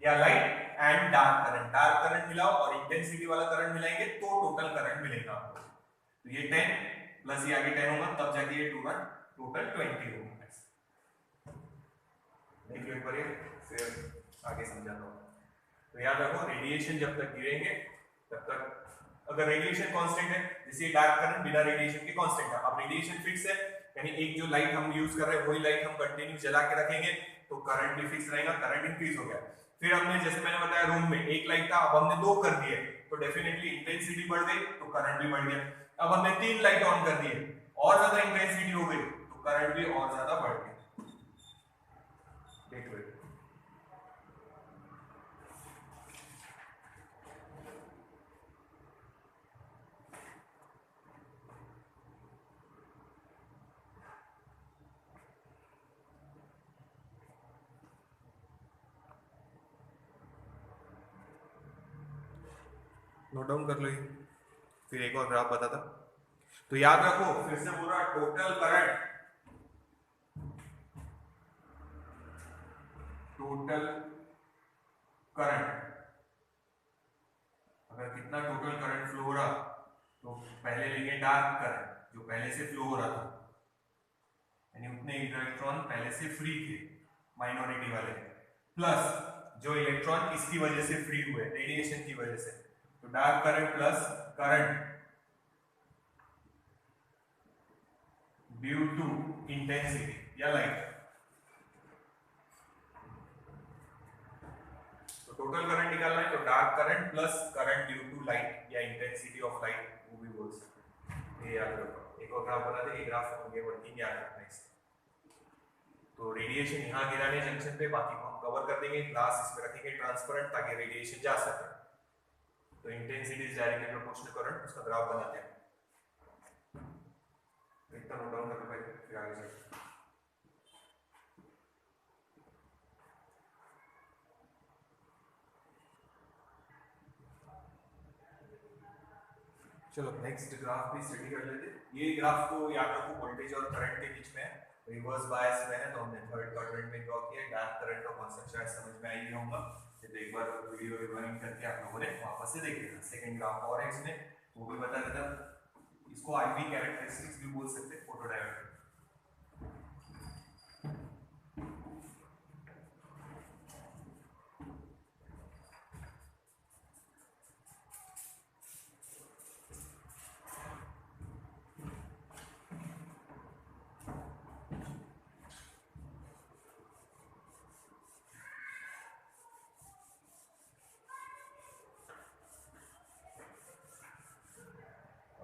या light and dark current. Dark current मिलाओ और इंटेंसिटी वाला करंट मिलाएंगे तो टोटल करंट मिलेगा आपको। तो ये 10 प्लस ये आगे 10 होगा, तब जाके ये टोटल 20 होगा। देख लो एक बार, फिर आगे समझाता हूँ। तो याद रखो, रेडिएशन जब तक गिरेंगे तब तक, अगर रेडिएशन कांस्टेंट है, जैसे डार्क करंट बिना रेडिएशन के कांस्टेंट है, अब रेडिएशन फिक्स है, यानी एक जो लाइट हम यूज कर रहे हैं वही लाइट हम कंटिन्यू जला के रखेंगे तो करंट भी फिक्स रहेगा, करंट इंक्रीज हो गया। फिर हमने, जैसे मैंने बताया, रूम में एक लाइट था, अब हमने दो कर दिए तो डेफिनेटली इंटेंसिटी बढ़ गई तो करंट भी बढ़ गया। अब हमने 3 लाइट ऑन कर दिए और ज्यादा इंटेंसिटी हो गई तो करंट भी और ज्यादा बढ़ गया। देखो नोट डाउन कर लो ये। फिर एक और ग्राफ बताता। तो याद रखो, फिर से बोल रहा, टोटल करंट, टोटल करंट, अगर कितना टोटल करंट फ्लो हो रहा तो पहले लेंगे डार्क करंट जो पहले से फ्लो हो रहा था, यानी उतने इलेक्ट्रॉन पहले से फ्री थे माइनॉरिटी वाले, प्लस जो इलेक्ट्रॉन किसकी वजह से फ्री हुए, रेडिएशन की वजह से, तो dark current plus current due to intensity या लाइट। तो टोटल करंट निकालना है तो dark current plus current due to light या इंटेंसिटी ऑफ लाइट, वो भी बोल सकते हैं। ये याद रखो। एक और ग्राफ बता दें, ग्राफ होंगे वर्किंग याद रखना है। तो रेडिएशन यहाँ गिराने जंक्शन पे, बाकी को हम कवर कर देंगे, ग्लास इसमें रखेंगे ट्रांसपेरेंट ताकि रेडिएशन जा सके। तो intensity is directly proportional current, उसका ग्राफ बनाते हैं। इतना नोट डाउन कर लो पहले, फिर आगे चलते हैं। चलो नेक्स्ट ग्राफ भी स्टडी कर लेते हैं। ये ग्राफ को याद रखो वोल्टेज और करंट के बीच में रिवर्स बायस में है, तो हमने थर्ड क्वाड्रेंट में ड्रॉ किया। डार्क करंट का कांसेप्ट शायद समझ में आ ही होगा, तो एक बार वीडियो रिवाइंड करके आप लोगों ने वापस से देख लेना। सेकंड ग्राफ और है इसमें, वो भी बता देता। इसको आईवी कैरेक्टरिस्टिक्स भी बोल सकते हैं, फोटोडायोड।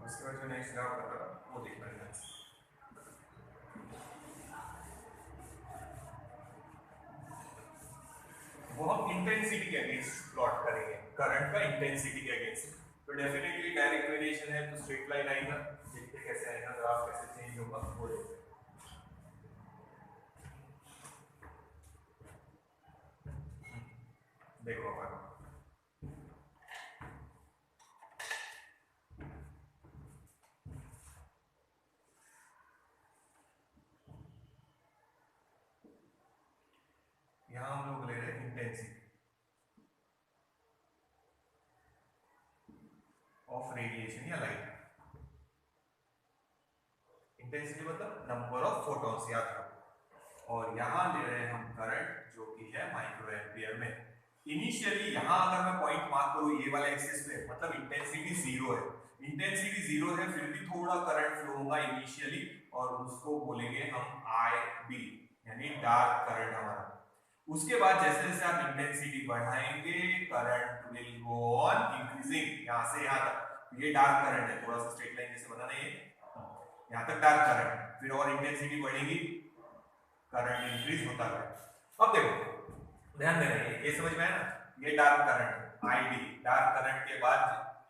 इसके बाद जो नेक्स्ट ग्राफ बता वो देखना है। वो हम इंटेंसिटी के अगेंस्ट प्लॉट करेंगे, करंट का इंटेंसिटी के अगेंस्ट। तो डेफिनेटली डायरेक्ट वेरिएशन है तो स्ट्रेट लाइन आएगा, देखते कैसे आएगा ग्राफ, कैसे चेंज होगा वो देखते हैं। देखो अपन यहां हम लोग ले रहे हैं इंटेंसिटी ऑफ रेडिएशन या लाइट। इंटेंसिटी मतलब नंबर ऑफ फोटॉन्स, याद रखो। और यहां ले रहे हैं हम करंट जो कि है माइक्रो एम्पियर में। इनिशियली यहां अगर मैं पॉइंट मार्क करूं ये वाला एक्सिस पे, मतलब इंटेंसिटी जीरो है, इंटेंसिटी जीरो है, फिर भी थोड़ा करंट फ्लो होगा इनिशियली, और उसको बोलेंगे हम IB, यानी डार्क करंट हमारा। उसके बाद जैसे जैसे आप इंटेंसिटी बढ़ाएंगे current will go on increasing, यहां से यहां तक। ये डार्क करंट है, थोड़ा सा स्ट्रेट लाइन जैसे बनाना है, यहां तक डार्क करंट, फिर और इंटेंसिटी बढ़ेगी, करंट इंक्रीज होता है। अब देखो ध्यान देना, ये समझ में आया ना, ये dark current ID। Dark current के बाद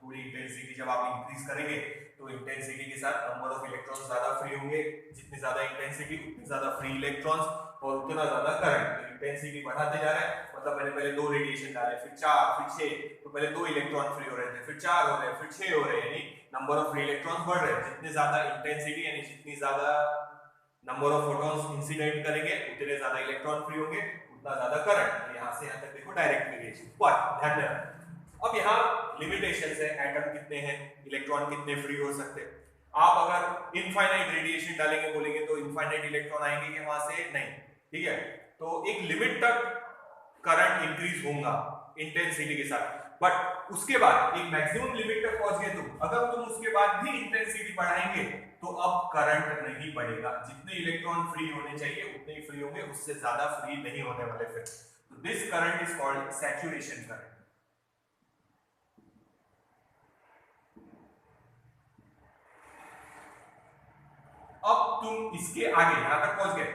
थोड़ी इंटेंसिटी जब आप इंक्रीज करेंगे तो इंटेंसिटी के साथ नंबर ऑफ इलेक्ट्रॉन्स ज्यादा फ्री होंगे, जितनी ज्यादा इंटेंसिटी उतनी ज्यादा फ्री इलेक्ट्रॉन्स और उतना ज्यादा करंट। तो इंटेंसिटी बढ़ाते जा रहा है, मतलब मैंने पहले 2 रेडिएशन डाले, फिर 4, फिर 6, तो पहले 2 इलेक्ट्रॉन फ्री हो रहे थे, फिर 4 हो रहे हैं, फिर 6 हो रहे हैं, यानी नंबर ऑफ फ्री इलेक्ट्रॉन्स बढ़ रहे हैं। जितने ज्यादा इंटेंसिटी यानी जितनी ज्यादा नंबर ऑफ फोटॉन्स इंसिडेंट करेंगे उतने ज्यादा इलेक्ट्रॉन फ्री होंगे, उतना ज्यादा करंट। यहां से यहां तक देखो डायरेक्ट वेरिएशन। पर ध्यान देना, अब यहाँ लिमिटेशंस है, एटम कितने हैं, इलेक्ट्रॉन कितने फ्री हो सकते हैं। आप अगर इनफाइनाइट रेडिएशन डालेंगे बोलेंगे तो इनफाइनाइट इलेक्ट्रॉन आएंगे कि वहां से नहीं, ठीक है। तो एक लिमिट तक करंट इंक्रीज होगा इंटेंसिटी के साथ, बट उसके बाद एक मैक्सिमम लिमिट तक पहुंच गए तुम, अगर तुम उसके बाद भी इंटेंसिटी बढ़ाएंगे तो अब करंट नहीं बढ़ेगा। जितने इलेक्ट्रॉन फ्री होने चाहिए उतने ही फ्री होंगे, उससे ज्यादा फ्री नहीं होने वाले फिर। तो this current is called saturation current. अब तुम इसके आगे यहां तक पहुंच गए,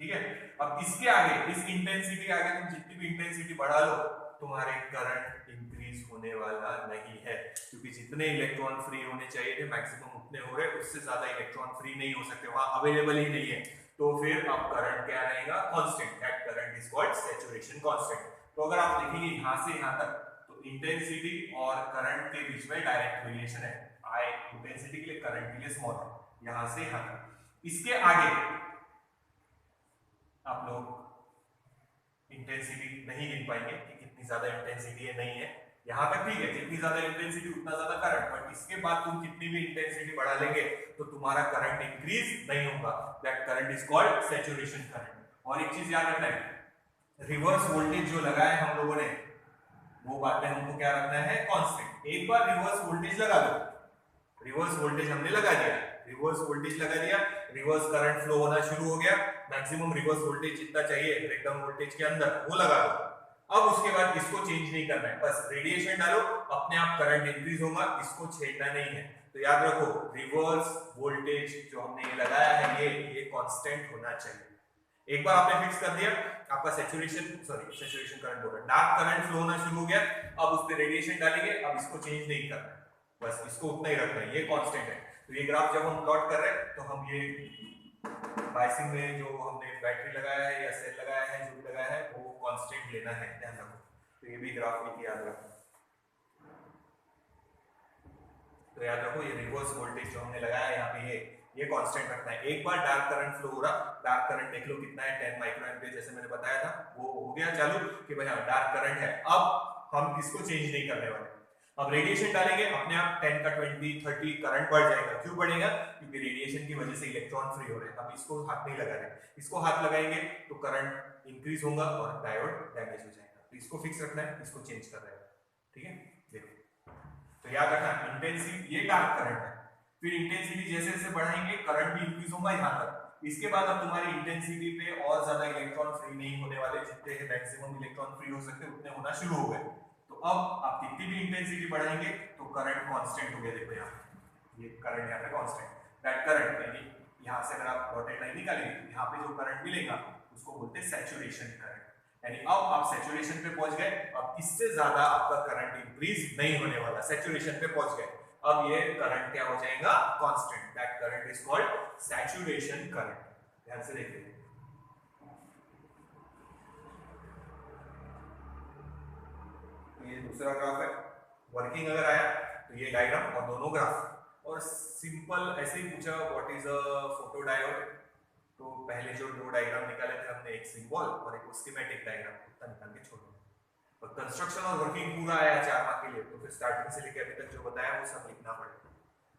ठीक है। अब इसके आगे, इस इंटेंसिटी आगे तुम जितनी भी इंटेंसिटी बढ़ा लो, तुम्हारे करंट इंक्रीज होने वाला नहीं है, क्योंकि जितने इलेक्ट्रॉन फ्री होने चाहिए थे मैक्सिमम उतने हो रहे, उससे ज्यादा इलेक्ट्रॉन फ्री नहीं हो सकते, वहां अवेलेबल ही नहीं है। तो फिर अब करंट क्या रहेगा, constant, that current is called saturation constant. तो अगर आप देखेंगे यहां से यहां तक, तो इंटेंसिटी और करंट के बीच में डायरेक्ट रिलेशन है, आई इंटेंसिटी के लिए करंट के लिए स्मॉल है, यहां से यहां तक। इसके आगे आप लोग इंटेंसिटी नहीं गिन पाएंगे कि कितनी ज्यादा इंटेंसिटी है, नहीं है, यहां तक ठीक है, जितनी ज्यादा इंटेंसिटी उतना ज्यादा करंट, बट इसके बाद तुम कितनी भी इंटेंसिटी बढ़ा लेंगे तो तुम्हारा करंट इंक्रीज नहीं होगा, that current is called saturation current. और एक चीज याद रखना है, रिवर्स वोल्टेज जो लगा है हम लोगों ने, वो बात में हमको क्या रखना है, कांस्टेंट। एक बार रिवर्स वोल्टेज लगा दो, रिवर्स वोल्टेज हमने लगा दिया, रिवर्स वोल्टेज लगा दिया, रिवर्स करंट फ्लो होना शुरू हो गया, मैक्सिमम रिवर्स वोल्टेज जितना चाहिए ब्रेकडाउन वोल्टेज के अंदर वो लगा दो। अब उसके बाद इसको चेंज नहीं करना है, बस रेडिएशन डालो, अपने आप करंट इंक्रीज होगा, इसको छेड़ना नहीं है। तो याद रखो, रिवर्स वोल्टेज जो हमने ये लगाया है, ये कांस्टेंट होना चाहिए। एक बार आपने फिक्स कर दिया, आपका सैचुरेशन करंट बोल रहा है, डार्क करंट फ्लो होना शुरू हो गया, अब उस पे रेडिएशन डालेंगे, अब इसको चेंज नहीं करना है, बस इसको उतना ही रखना है, ये कांस्टेंट है। तो ये ग्राफ जब हम प्लॉट कर रहे हैं तो हम ये बाइसिंग में जो हमने बैटरी लगाया है या सेल लगाया है, जो भी लगाया है, वो कांस्टेंट लेना है, ध्यान रखो। तो ये भी ग्राफ में याद रखो, तो याद रखो ये रिवर्स वोल्टेज जो हमने लगाया है यहाँ पे, ये कांस्टेंट रखना है। एक बार डार्क करंट फ्लो हो रहा, डार्क करंट देख लो कितना है, 10 माइक्रो एम्पियर, जैसे मैंने बताया था, वो हो गया चालू कि भाई हाँ डार्क करंट है, अब हम इसको चेंज नहीं करने वाले। अब रेडिएशन डालेंगे, अपने आप 10 का 20 30 करंट बढ़ जाएगा। क्यों बढ़ेगा, क्योंकि रेडिएशन की वजह से इलेक्ट्रॉन फ्री हो रहे हैं। अब इसको हाथ नहीं लगा रहे, इसको हाथ लगाएंगे तो करंट इंक्रीज होगा और डायोड डैमेज हो जाएगा। तो इसको फिक्स रखना है, इसको चेंज कर रहे हैं, ठीक है। देखो, तो याद रखना, इंटेंसिटी ये डार्क करंट है, फिर इंटेंसिटी जैसे जैसे बढ़ाएंगे करंट भी इंक्रीज होगा यहां तक। इसके बाद अब तुम्हारी इंटेंसिटी पे और ज्यादा इलेक्ट्रॉन फ्री नहीं होने वाले, जितने मैक्सिमम इलेक्ट्रॉन फ्री हो सकते उतने होना शुरू हो गए। तो अब आप कितनी भी इंटेंसिटी बढ़ाएंगे तो करंट कांस्टेंट हो गया। देखो यहाँ ये करंट यहाँ पे कांस्टेंट, दैट करंट यानी यहाँ से अगर आप डॉटेड लाइन निकालेंगे तो यहाँ पे जो करंट मिलेगा उसको बोलते हैं सैचुरेशन करंट, यानी अब आप सैचुरेशन पे पहुंच गए, अब इससे ज्यादा आपका करंट इंक्रीज नहीं होने वाला, सैचुरेशन पे पहुंच गए। अब ये करंट क्या हो जाएगा, constant, that current is called saturation current. ध्यान से देखिए, ये दूसरा ग्राफ है, वर्किंग अगर आया तो ये डायग्राम और दोनों ग्राफ। और सिंपल ऐसे ही पूछा what is a photo diode, तो पहले जो दो डायग्राम निकाले थे हमने, एक सिंबल और एक स्कीमेटिक डायग्राम, उतना निकाल के छोड़ दो। और कंस्ट्रक्शन और वर्किंग पूरा आया 4 मार्क के लिए, तो फिर स्टार्टिंग से लेकर अभी तक जो बताया वो सब लिखना पड़ेगा,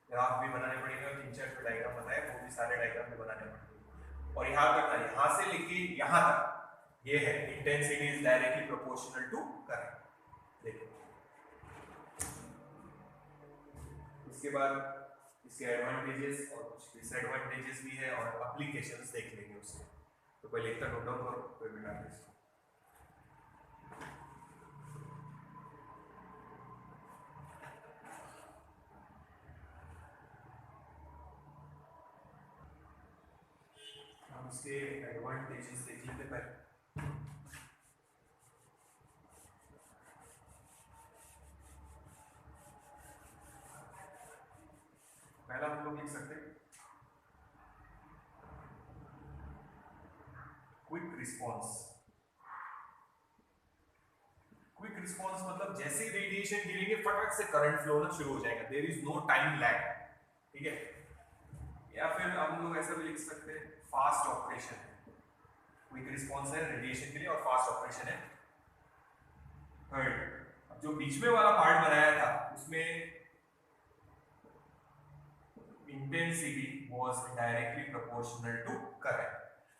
ग्राफ भी बनाने पड़ेंगे और 3-4 जो डायग्राम बताए वो भी सारे डायग्राम भी बनाने पड़ेंगे। और यहाँ तक, यहाँ से लेके यहाँ तक ये है, intensity is directly proportional to current. देखो इसके बाद इसके एडवांटेजेस और कुछ डिसएडवांटेजेस भी है और एप्लीकेशंस देख लेंगे उसके। तो पहले एक नोट डाउन करो, फिर बिना इसको हम इसके एडवांटेजेस देख लेते पहले। पहला हम लोग लिख सकते हैं क्विक रिस्पॉन्स। क्विक रिस्पॉन्स मतलब जैसे ही रेडिएशन गिरेंगे फटाक से करंट फ्लो होना शुरू हो जाएगा, there is no time lag, ठीक है। या फिर हम लोग ऐसा भी लिख सकते हैं फास्ट ऑपरेशन। क्विक रिस्पॉन्स है रेडिएशन के लिए और फास्ट ऑपरेशन है थर्ड। अब जो बीच में वाला पार्ट बनाया था उसमें intensity was directly proportional to current.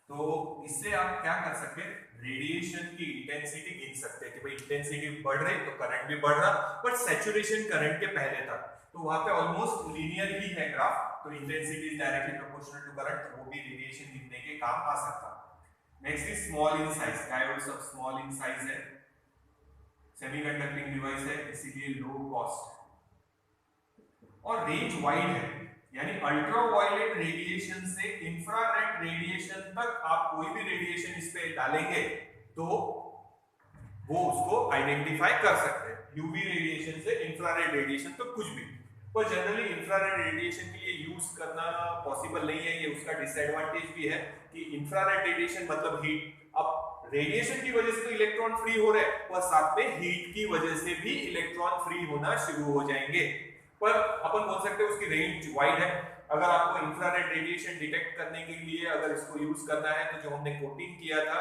तो इससे आप क्या कर सकते हैं, रेडिएशन की इंटेंसिटी गिन सकते हैं कि भाई इंटेंसिटी बढ़ रही तो करंट भी बढ़ रहा, बट सैचुरेशन करंट के पहले था तो वहां पे ऑलमोस्ट लीनियर ही है ग्राफ, तो intensity is directly proportional to current, तो वो भी रेडिएशन गिनने के काम आ सकता। Next is small in size, diode सब स्मॉल इन साइज है, सेमीकंडक्टिंग डिवाइस है, इसीलिए लो कॉस्ट और रेंज वाइड है, यानी अल्ट्रावायलेट रेडिएशन से इंफ्रारेड रेडिएशन तक आप कोई भी रेडिएशन इस पे डालेंगे तो वो उसको आइडेंटिफाई कर सकते हैं। यूवी रेडिएशन से इंफ्रारेड रेडिएशन तक कुछ भी, पर जनरली इंफ्रारेड रेडिएशन के लिए यूज करना पॉसिबल नहीं है। ये उसका डिसएडवांटेज भी है कि इंफ्रारेड रेडिएशन मतलब हीट। अब रेडिएशन की वजह से तो इलेक्ट्रॉन फ्री हो रहे हैं, पर साथ में हीट की वजह से भी इलेक्ट्रॉन फ्री होना शुरू हो जाएंगे। पर अपन बोल सकते हैं उसकी रेंज वाइड है। अगर आपको इंफ्रारेड रेडिएशन डिटेक्ट करने के लिए अगर इसको यूज करना है तो जो हमने कोटिंग किया था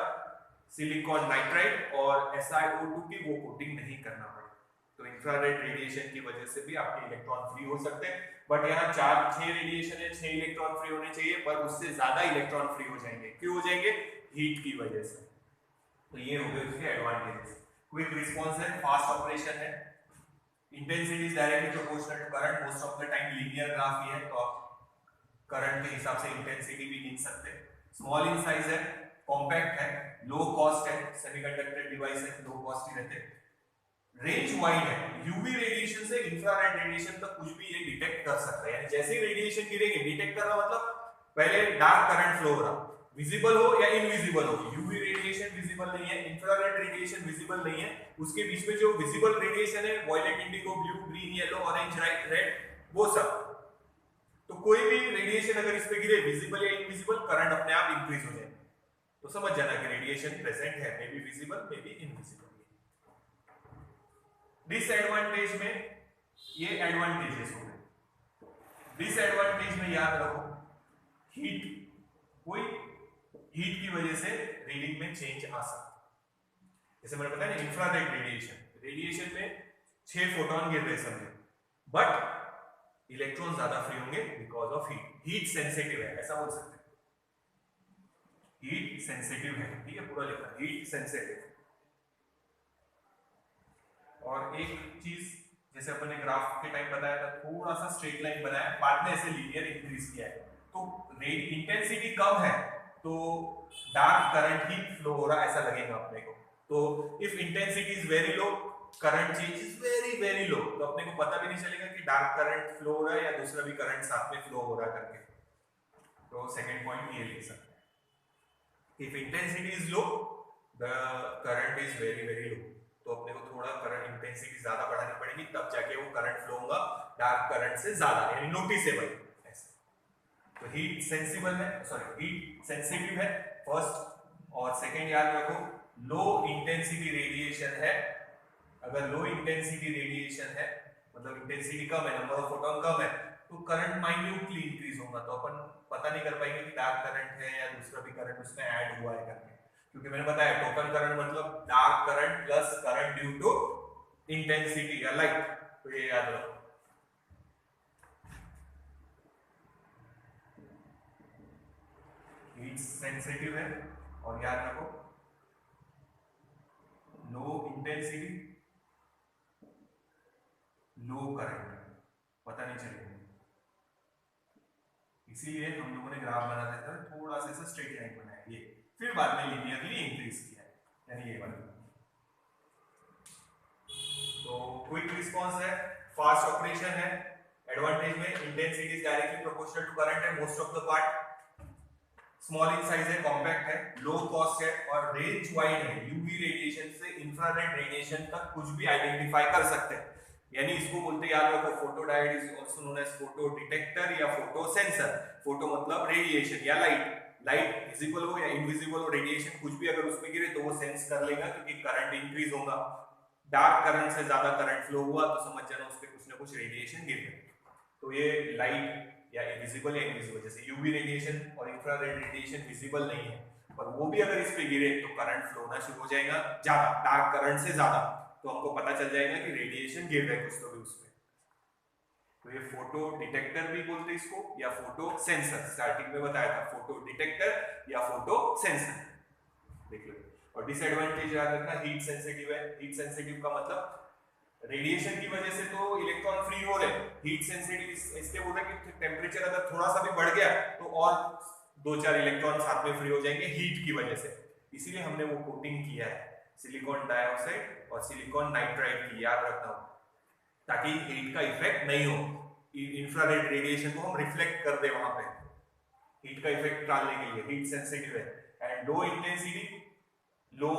सिलिकॉन नाइट्राइड और SiO2 की, वो कोटिंग नहीं करना पड़ेगा। तो इंफ्रारेड रेडिएशन की वजह से भी आपके इलेक्ट्रॉन फ्री हो सकते हैं। बट यहाँ 6 रेडिएशन है, 6 इलेक्ट्रॉन फ्री होने चाहिए, पर उससे ज्यादा इलेक्ट्रॉन फ्री हो जाएंगे। क्यों हो जाएंगे? हीट की वजह से। तो ये हो गए उसके एडवांटेजेस। क्विक रिस्पॉन्स है, फास्ट ऑपरेशन है, intensity is directly proportional to current, most of the time linear graph ही है तो आप करंट के हिसाब से इंटेंसिटी भी गिन सकते हैं। स्मॉल इन साइज है, कॉम्पैक्ट है, लो कॉस्ट है, सेमीकंडक्टर डिवाइस है, लो कॉस्ट ही रहते हैं। रेंज वाइड है, यूवी रेडिएशन से इंफ्रारेड रेडिएशन तक कुछ भी ये डिटेक्ट कर सकता है। यानी जैसे ही रेडिएशन गिरेंगे, डिटेक्ट करना मतलब पहले डार्क करंट फ्लो हो रहा, विजिबल हो या इनविजिबल हो। यूवी रेडिएशन विजिबल नहीं है, इंफ्रारेड रेडिएशन विजिबल नहीं है, उसके बीच में जो विजिबल रेडिएशन है violet, indigo, blue, green, yellow, orange, red, वो सब। तो कोई भी रेडिएशन अगर इस पे गिरे, विजिबल या इनविजिबल, करंट अपने आप इंक्रीज हो जाएगा। तो समझ जाना कि रेडिएशन प्रेजेंट है, may be visible, may be invisible. Disadvantage में ये एडवांटेजेस हो गए। डिसएडवांटेज में याद रखो, हीट, कोई हीट की वजह से रीडिंग में चेंज आ सकता है। जैसे मैंने बताया ना, इंफ्रारेड रेडिएशन में 6 फोटॉन गिर रहे समझे, बट इलेक्ट्रॉन ज्यादा फ्री होंगे बिकॉज ऑफ हीट सेंसिटिव है, ऐसा बोल सकते हैं। हीट सेंसिटिव है, ठीक है, पूरा लिखा हीट सेंसिटिव। और एक चीज जैसे अपन ने ग्राफ के टाइम बताया था, थोड़ा सा स्ट्रेट लाइन बनाया, बाद में ऐसे लीनियर इंक्रीज किया है। तो इंटेंसिटी कम है तो डार्क करंट ही फ्लो हो रहा है ऐसा लगेगा अपने को। तो if intensity is very low, current change is very very low, तो अपने को पता भी नहीं चलेगा कि डार्क करंट फ्लो हो रहा है या दूसरा भी करंट साथ में फ्लो हो रहा है करके। तो सेकंड पॉइंट ये लिख सकते हैं, if intensity is low the current is very very low, तो अपने को थोड़ा करंट इंटेंसिटी ज्यादा बढ़ानी पड़ेगी, तब जाके वो करंट फ्लो होगा डार्क करंट से ज्यादा, यानी नोटिसेबल। तो हीट सेंसिबल है, सॉरी हीट सेंसिटिव है फर्स्ट, और सेकंड याद रखो लो इंटेंसिटी रेडिएशन है। अगर लो इंटेंसिटी रेडिएशन है मतलब इंटेंसिटी कम है, नंबर ऑफ फोटॉन कम है, तो करंट माइन्यूटली इंक्रीज होगा। तो अपन पता नहीं कर पाएंगे कि डार्क करंट है या दूसरा भी करंट उसमें ऐड हुआ है करके, क्योंकि मैंने बताया टोटल करंट मतलब dark current plus current due to intensity या लाइट। तो ये याद रखो। हीट सेंसिटिव है, और याद रखो लो इंटेंसिटी लो करंट, पता नहीं चलेगा। इसीलिए हम लोगों ने ग्राफ बनाते थे थोड़ा सा स्ट्रेट लाइन बनाया, ये फिर बाद में लीनियरली इंक्रीज किया है, यानी ये वाला। तो क्विक रिस्पांस है, फास्ट ऑपरेशन है, एडवांटेज में intensity is directly proportional to current है most of the part, small in size है, कॉम्पैक्ट है, लो कॉस्ट है, और रेंज वाइड है। यूवी रेडिएशन से इंफ्रारेड रेडिएशन तक कुछ भी आइडेंटिफाई कर सकते हैं। यानी इसको बोलते याद रखो, photo diode is also known as photo detector या फोटो सेंसर। फोटो मतलब रेडिएशन या लाइट, लाइट विजिबल हो या इनविजिबल हो, रेडिएशन कुछ भी अगर उसमें गिरे तो वो सेंस कर लेगा, क्योंकि करंट इंक्रीज होगा। डार्क करंट से ज्यादा करंट फ्लो हुआ तो समझ जाना उस पे कुछ ना कुछ रेडिएशन गिर गया। तो ये लाइट या विजिबल या इनविजिबल, जैसे यूवी रेडिएशन और इंफ्रारेड रेडिएशन विजिबल नहीं है, पर वो भी अगर इस पे गिरे तो करंट फ्लो होना शुरू हो जाएगा ज्यादा, डार्क करंट से ज्यादा। तो हमको पता चल जाएगा कि रेडिएशन गिर रहा है कुछ तो भी उसमें। तो ये फोटो डिटेक्टर भी बोलते हैं इसको, या फोटो सेंसर। स्टार्टिंग में बताया था फोटो डिटेक्टर या फोटो सेंसर, देख लो। और डिसएडवांटेज याद रखना, हीट सेंसिटिव है। हीट सेंसिटिव का मतलब रेडिएशन की वजह से तो इलेक्ट्रॉन फ्री हो रहे, हीट सेंसिटिव इसलिए बोल रहे कि टेम्परेचर अगर थोड़ा सा भी बढ़ गया तो और 2-4 इलेक्ट्रॉन साथ में फ्री हो जाएंगे हीट की वजह से। इसीलिए हमने वो कोटिंग किया है सिलिकॉन डाइऑक्साइड और सिलिकॉन नाइट्राइड की, याद रखना, ताकि हीट का इफेक्ट नहीं हो। इंफ्रारेड रेडिएशन को हम रिफ्लेक्ट कर दे वहां पे हीट का इफेक्ट डालने के लिए, हीट सेंसिटिव है। And low intensity, low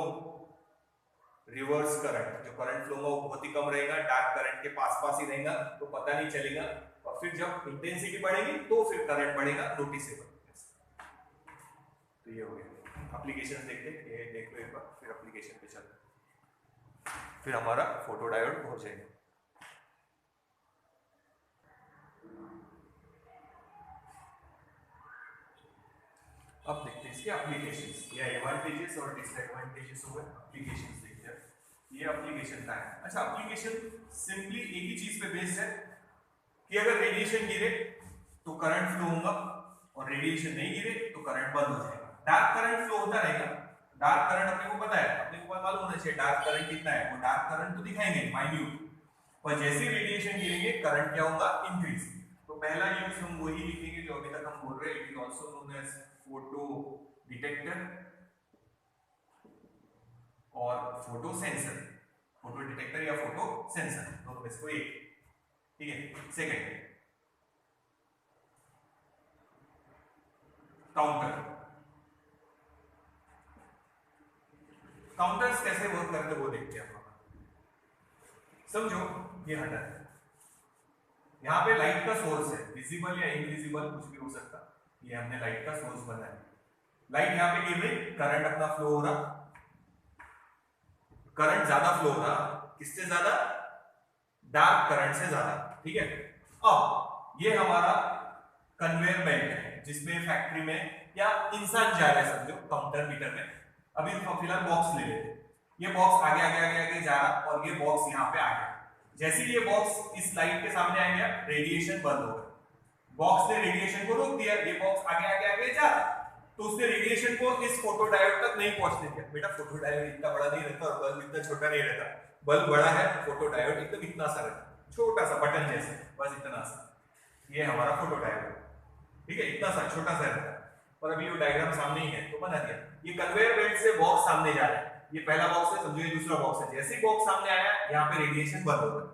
reverse current, जो करंट फ्लो में वो बहुत ही कम रहेगा, डार्क करंट के पास ही रहेगा तो पता नहीं चलेगा, और फिर जब इंटेंसिटी बढ़ेगी तो फिर करंट बढ़ेगा नोटिसेबल। तो ये हो गया। एप्लीकेशन देखते हैं, ये देख लो एक बार, फिर एप्लीकेशन पे चलते हैं, फिर हमारा फोटो डायोड हो जाएगा। अब देखते हैं इसके एप्लीकेशंस, ये एडवांटेजेस और डिसएडवांटेजेस हो गए। एप्लीकेशंस देखते हैं, ये एप्लीकेशन का है। अच्छा, एप्लीकेशन सिंपली एक ही चीज पे बेस्ड है कि अगर रेडिएशन गिरे तो करंट फ्लो होगा, और रेडिएशन नहीं गिरे तो करंट बंद हो जाएगा। डार्क करंट फ्लो होता रहेगा, डार्क करंट अपने को पता है, अपने को मालूम होना चाहिए डार्क करंट कितना है, वो डार्क करंट तो दिखाएंगे माइन्यूट, पर जैसे रेडिएशन गिरेंगे करंट क्या होगा, इंक्रीज। तो पहला यूज हम वही लिखेंगे जो अभी तक हम बोल रहे हैं, it is also known as photo detector और फोटो सेंसर। फोटो डिटेक्टर या फोटो सेंसर दोनों में से कोई एक, ठीक है। Second, counter. काउंटर्स कैसे वर्क करते हैं वो देखते हैं हम। समझो ये हटा है, यहाँ पे लाइट का सोर्स है, विजिबल या इनविजिबल कुछ भी हो सकता, ये हमने लाइट का सोर्स बनाया। लाइट यहाँ पे गिर रही, करंट अपना फ्लो हो रहा, करंट ज्यादा फ्लो हो रहा, किससे ज्यादा, डार्क करंट से ज्यादा, ठीक है। अब ये हमारा कन्वेयर बेल्ट है जिसमें फैक्ट्री में या इंसान जा रहा है, समझो काउंटर मीटर में। अभी फिलहाल बॉक्स ले लेते, ये बॉक्स आगे आगे आगे आगे जा रहा और ये बॉक्स यहाँ पे आ गया। जैसे ही ये बॉक्स इस लाइट के सामने आ गया, रेडिएशन बंद हो गया, बॉक्स ने रेडिएशन को रोक दिया, ये बॉक्स आगे आगे आगे जा रहा, तो उसने रेडिएशन को इस फोटो डायोड तक नहीं पहुंचने दिया। बेटा फोटो डायोड इतना बड़ा नहीं रहता और बल्ब इतना छोटा नहीं रहता, बल्ब बड़ा है, फोटो डायोड एकदम इतना सा रहता, छोटा सा बटन जैसे, बस इतना सा। ये हमारा फोटो डायोड, ठीक है, इतना सा छोटा सा रहता है। और अभी वो डायग्राम सामने ही है तो बना दिया। ये कन्वेयर बेल्ट से बॉक्स सामने जा रहा है, ये पहला बॉक्स है, समझो ये दूसरा बॉक्स है। जैसे ही बॉक्स सामने आया, यहाँ पे रेडिएशन बंद हो गया।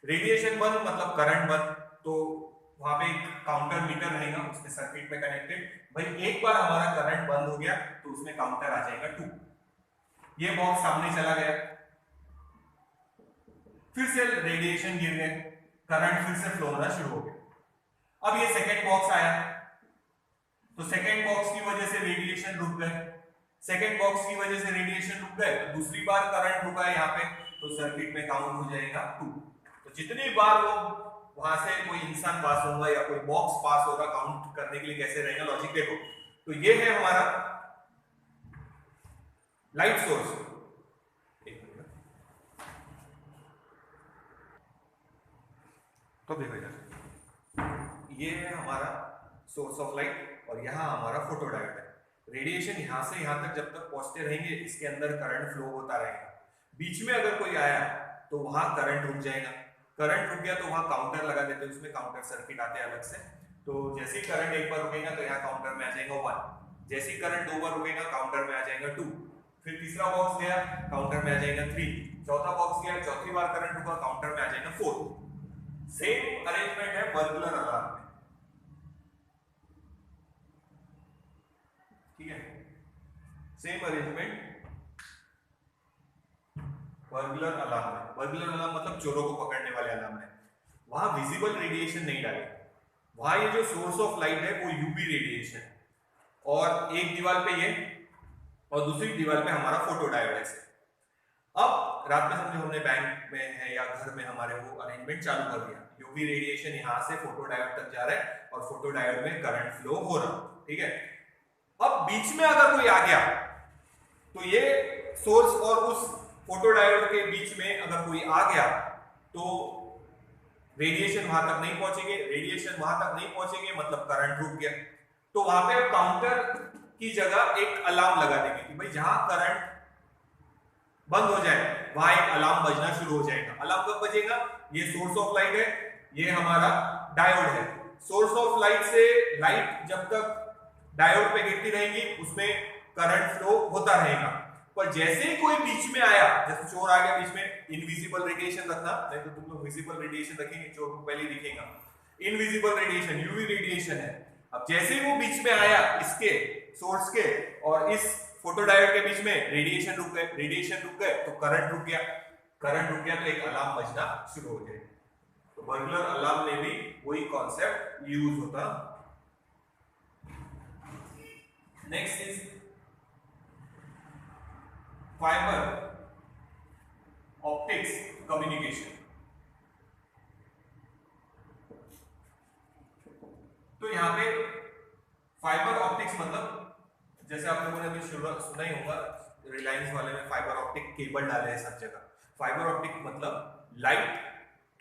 रेडिएशन बंद मतलब करंट बंद, तो वहां पे एक काउंटर मीटर रहेगा उसके सर्किट में कनेक्टेड। भाई एक बार हमारा करंट बंद हो गया तो उसमें काउंटर आ जाएगा 2। ये बॉक्स सामने चला गया, फिर से रेडिएशन गिर गए, करंट फिर से फ्लो होना शुरू हो गया। अब ये सेकेंड बॉक्स आया, तो सेकेंड बॉक्स की वजह से रेडिएशन रुक गए, सेकेंड बॉक्स की वजह से रेडिएशन रुक गए, तो दूसरी बार करंट रुका है यहाँ पे, तो सर्किट में काउंट हो जाएगा 2। तो जितनी बार वो वहां से कोई इंसान पास होगा या कोई बॉक्स पास होगा, काउंट करने के लिए कैसे रहेगा लॉजिक देखो। तो ये है हमारा लाइट सोर्स, तो देखो इधर ये है हमारा सोर्स ऑफ लाइट और यहाँ हमारा फोटो डायोड है। रेडिएशन यहाँ से यहाँ तक जब तक पहुंचते रहेंगे, इसके अंदर करंट फ्लो होता रहेगा। बीच में अगर कोई आया तो वहां करंट रुक जाएगा, करंट रुक गया तो वहां काउंटर लगा देते हैं, उसमें काउंटर सर्किट आते हैं अलग से। तो जैसे ही करंट एक बार रुकेगा तो यहाँ काउंटर में आ जाएगा 1, जैसे ही करंट 2 बार रुकेगा काउंटर में आ जाएगा 2, फिर तीसरा बॉक्स गया काउंटर में आ जाएगा 3, चौथा बॉक्स गया, चौथी बार करंट रुका काउंटर में आ जाएगा 4। सेम अरेंजमेंट है बर्गलर अलार्म में, ठीक है, सेम अरेंजमेंट बर्गलर अलार्म है। बर्गलर अलार्म मतलब चोरों को पकड़ने वाले अलार्म है। वहां विजिबल रेडिएशन नहीं डाले, वहां ये जो सोर्स ऑफ लाइट है वो यूवी रेडिएशन, और एक दीवार पे ये और दूसरी दीवार पे हमारा फोटो डायोड है। अब रात में समझो हमने बैंक में है या घर में हमारे वो अरेंजमेंट चालू कर दिया, यूवी रेडिएशन यहाँ से फोटो डायोड तक जा रहा है और फोटो डायोड में करंट फ्लो हो रहा, ठीक है। अब बीच में अगर कोई आ गया तो ये सोर्स और उस फोटो डायोड के बीच में अगर कोई आ गया तो रेडिएशन वहां तक नहीं पहुंचेंगे, रेडिएशन वहां तक नहीं पहुंचेंगे मतलब करंट रुक गया। तो वहां पे काउंटर की जगह एक अलार्म लगा देंगे कि भाई जहां करंट बंद हो जाए वहां एक अलार्म बजना शुरू हो जाएगा। अलार्म कब बजेगा, ये सोर्स ऑफ लाइट है, ये हमारा डायोड है। सोर्स ऑफ लाइट से लाइट जब तक डायोड पे गिरती रहेगी उसमें करंट फ्लो होता रहेगा, पर जैसे ही कोई बीच में आया, जैसे चोर आ गया बीच में, इनविजिबल रेडिएशन रखना, नहीं तो तुम लोग विजिबल रेडिएशन रखेंगे, चोर को पहले दिखेगा। इनविजिबल रेडिएशन यूवी रेडिएशन है। अब जैसे ही वो बीच में आया इसके सोर्स के और इस फोटोडायोड के बीच में रेडिएशन रुक गए तो करंट रुक गया तो एक अलार्म बजना शुरू हो जाएगा। तो बर्गलर अलार्म में भी वही कॉन्सेप्ट यूज होता। Next is fibre optics communication. तो यहां पे फाइबर ऑप्टिक्स मतलब जैसे आप लोगों ने भी सुना ही होगा, रिलायंस वाले में फाइबर ऑप्टिक केबल डाले हैं सब जगह। फाइबर ऑप्टिक मतलब लाइट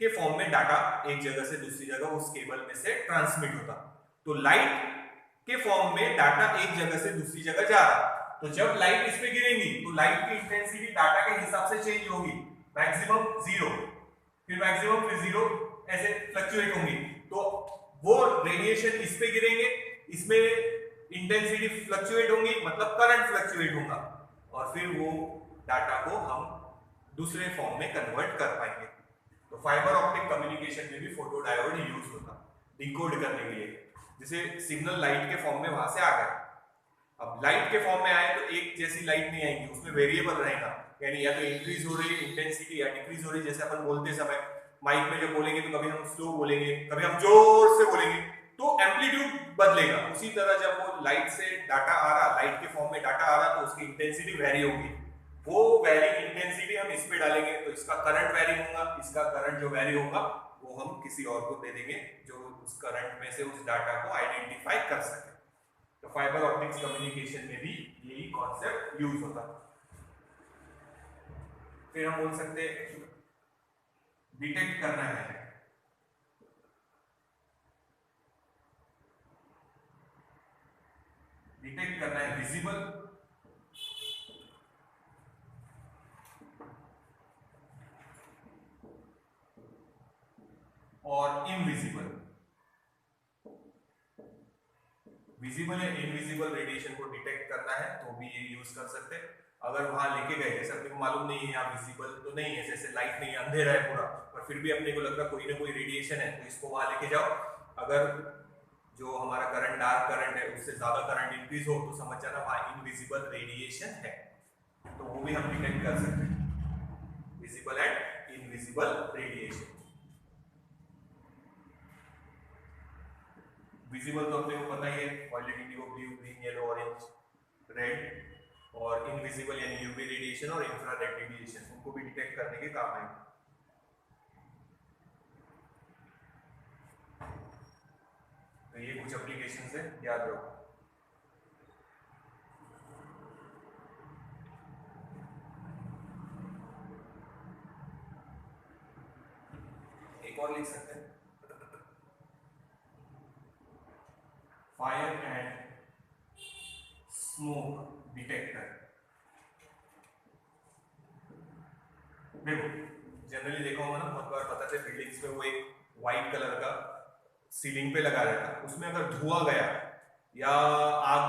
के फॉर्म में डाटा एक जगह से दूसरी जगह उस केबल में से ट्रांसमिट होता। तो लाइट के फॉर्म में डाटा एक जगह से दूसरी जगह जा रहा, तो जब लाइट इस पे गिरेगी तो लाइट की इंटेंसिटी डाटा के हिसाब से चेंज होगी, मैक्सिमम 0 फिर मैक्सिमम फिर 0 ऐसे फ्लक्चुएट होंगी। तो वो रेडिएशन इस पे गिरेंगे, इसमें इंटेंसिटी फ्लक्चुएट होंगी मतलब करंट फ्लक्चुएट होगा और फिर वो डाटा को हम दूसरे फॉर्म में कन्वर्ट कर पाएंगे। तो फाइबर ऑप्टिक कम्युनिकेशन में भी फोटोडायोड यूज होता डिकोड करने के लिए। जैसे सिग्नल लाइट के फॉर्म में वहां से आ गया, अब लाइट के फॉर्म में आए तो एक जैसी लाइट नहीं आएगी, उसमें वेरिएबल रहेगा, यानी या तो इंक्रीज हो रही है इंटेंसिटी या डिक्रीज हो रही है। जैसे अपन बोलते समय माइक में जब बोलेंगे तो कभी हम स्लो बोलेंगे, कभी हम जोर से बोलेंगे, तो एम्पलीट्यूड बदलेगा। उसी तरह जब वो लाइट से डाटा आ रहा, लाइट के फॉर्म में डाटा आ रहा, तो उसकी इंटेंसिटी वेरी होगी। वो वेरी इंटेंसिटी हम इस पे डालेंगे तो इसका करंट वेरी होगा, इसका करंट जो वेरी होगा वो हम किसी और को दे देंगे जो उस करंट में से उस डाटा को आइडेंटिफाई कर सके। तो फाइबर ऑप्टिक्स कम्युनिकेशन में भी यही कॉन्सेप्ट यूज होता। फिर हम बोल सकते डिटेक्ट करना है, डिटेक्ट करना है विजिबल और इनविजिबल, विजिबल या इनविजिबल रेडिएशन को डिटेक्ट करना है तो भी ये यूज कर सकते हैं। अगर वहां लेके गए, जैसे अपने को मालूम नहीं है यहाँ विजिबल तो नहीं है, जैसे लाइट नहीं है, अंधेरा है पूरा, पर फिर भी अपने को लग रहा कोई ना कोई रेडिएशन है, तो इसको वहां लेके जाओ। अगर जो हमारा करंट डार्क करंट है उससे ज्यादा करंट इंक्रीज हो तो समझ जाना वहां इनविजिबल रेडिएशन है, तो वो भी हम डिटेक्ट कर सकते हैं, visible and invisible radiation. Visible तो अपने को पता ही है, violet, indigo, blue, green, yellow, orange, red, और इनविजिबल यानी यूवी रेडिएशन और इंफ्रारेड रेडिएशन, उनको भी डिटेक्ट करने के काम आएंगे। तो ये कुछ एप्लीकेशन है, याद रखो। एक और लिख सकते हैं, फायर एंड स्मोक डिटेक्टर। देखो जनरली देखा होगा ना, बहुत बार पता है बिल्डिंग्स में वो एक व्हाइट कलर का सीलिंग पे लगा रहता है, उसमें अगर धुआं गया या आग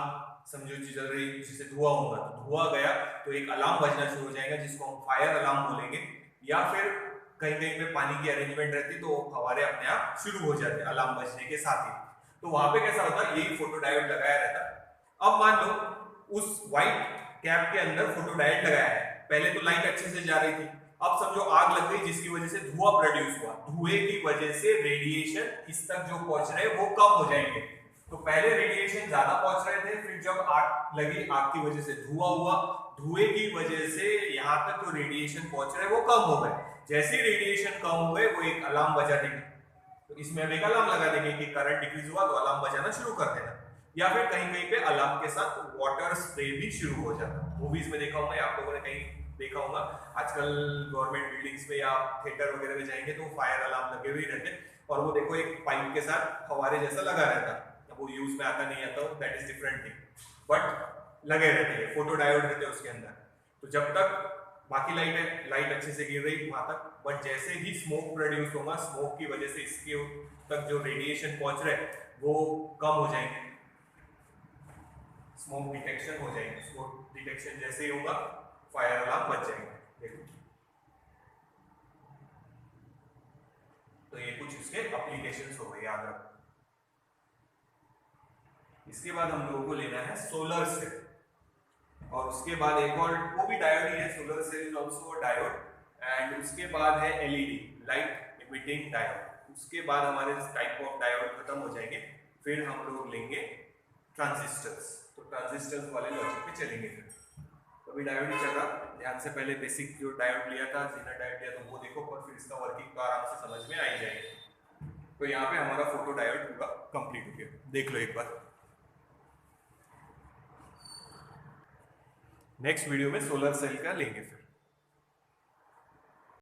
समझो जल रही जिससे धुआं होगा, तो धुआं गया तो एक अलार्म बजना शुरू हो जाएगा जिसको हम फायर अलार्म बोलेंगे। या फिर कहीं कहीं पे पानी की अरेंजमेंट रहती तो फव्वारे अपने आप शुरू हो जाते अलार्म बजने के साथ ही। तो वहां पे कैसा होता है, यही फोटोडायोड लगाया रहता। अब मान लो उस व्हाइट कैप के अंदर फोटोडायोड लगाया है, पहले तो लाइट अच्छे से जा रही थी, अब समझो आग लग गई जिसकी वजह से धुआं प्रोड्यूस हुआ, धुएं की वजह से रेडिएशन इस तक जो पहुंच रहे वो कम हो जाएंगे। तो पहले रेडिएशन ज्यादा पहुंच रहे थे, फिर जब आग लगी, आग की वजह से धुआं हुआ, धुएं की वजह से यहाँ तक जो रेडिएशन पहुंच रहे वो कम हो गए। जैसे ही रेडिएशन कम हो गए वो एक अलार्म बजा देंगे, तो इसमें हम एक अलार्म लगा देंगे कि करंट डिक्रीज हुआ तो अलार्म बजाना शुरू कर देना। या फिर कहीं कहीं पे अलार्म के साथ वाटर स्प्रे भी शुरू हो जाता है। मूवीज में देखा होगा, आप लोगों ने कहीं देखा होगा, आजकल गवर्नमेंट बिल्डिंग्स में या थिएटर वगैरह में जाएंगे तो फायर अलार्म लगे हुए रहते और वो देखो एक पाइप के साथ फव्वारे जैसा लगा रहता है। वो यूज में आता नहीं आता, that is different thing, but लगे रहते हैं, फोटो डायोड रहते हैं उसके अंदर। तो जब तक बाकी लाइट अच्छे से गिर रही वहां तक, बट जैसे ही स्मोक प्रोड्यूस होगा, स्मोक की वजह से इसके तक जो रेडिएशन पहुंच रहे वो कम हो जाएंगे, स्मोक डिटेक्शन हो जाएंगे। स्मोक डिटेक्शन जैसे ही होगा फायर अलार्म बच जाएंगे। देखो तो ये कुछ इसके एप्लीकेशंस हो गए, याद रखो। इसके बाद हम लोगों को लेना है सोलर सेल, और उसके बाद एक और वो भी डायोड ही है, solar cell is also a diode, and उसके बाद है एलईडी, लाइट इमिटिंग डायोड। उसके बाद हमारे टाइप ऑफ डायोड खत्म हो जाएंगे, फिर हम लोग लेंगे ट्रांजिस्टर्स। तो ट्रांजिस्टर्स वाले लॉजिक पे चलेंगे फिर। तो अभी डायोड ही चल रहा, ध्यान से पहले बेसिक जो डायोड लिया था, जेनर डायोड लिया, तो वो देखो, पर फिर इसका वर्किंग का आराम से समझ में आ ही जाएगा। तो यहाँ पे हमारा फोटो डायोड पूरा कंप्लीट हो गया, देख लो एक बार। नेक्स्ट वीडियो में सोलर सेल का लेंगे फिर।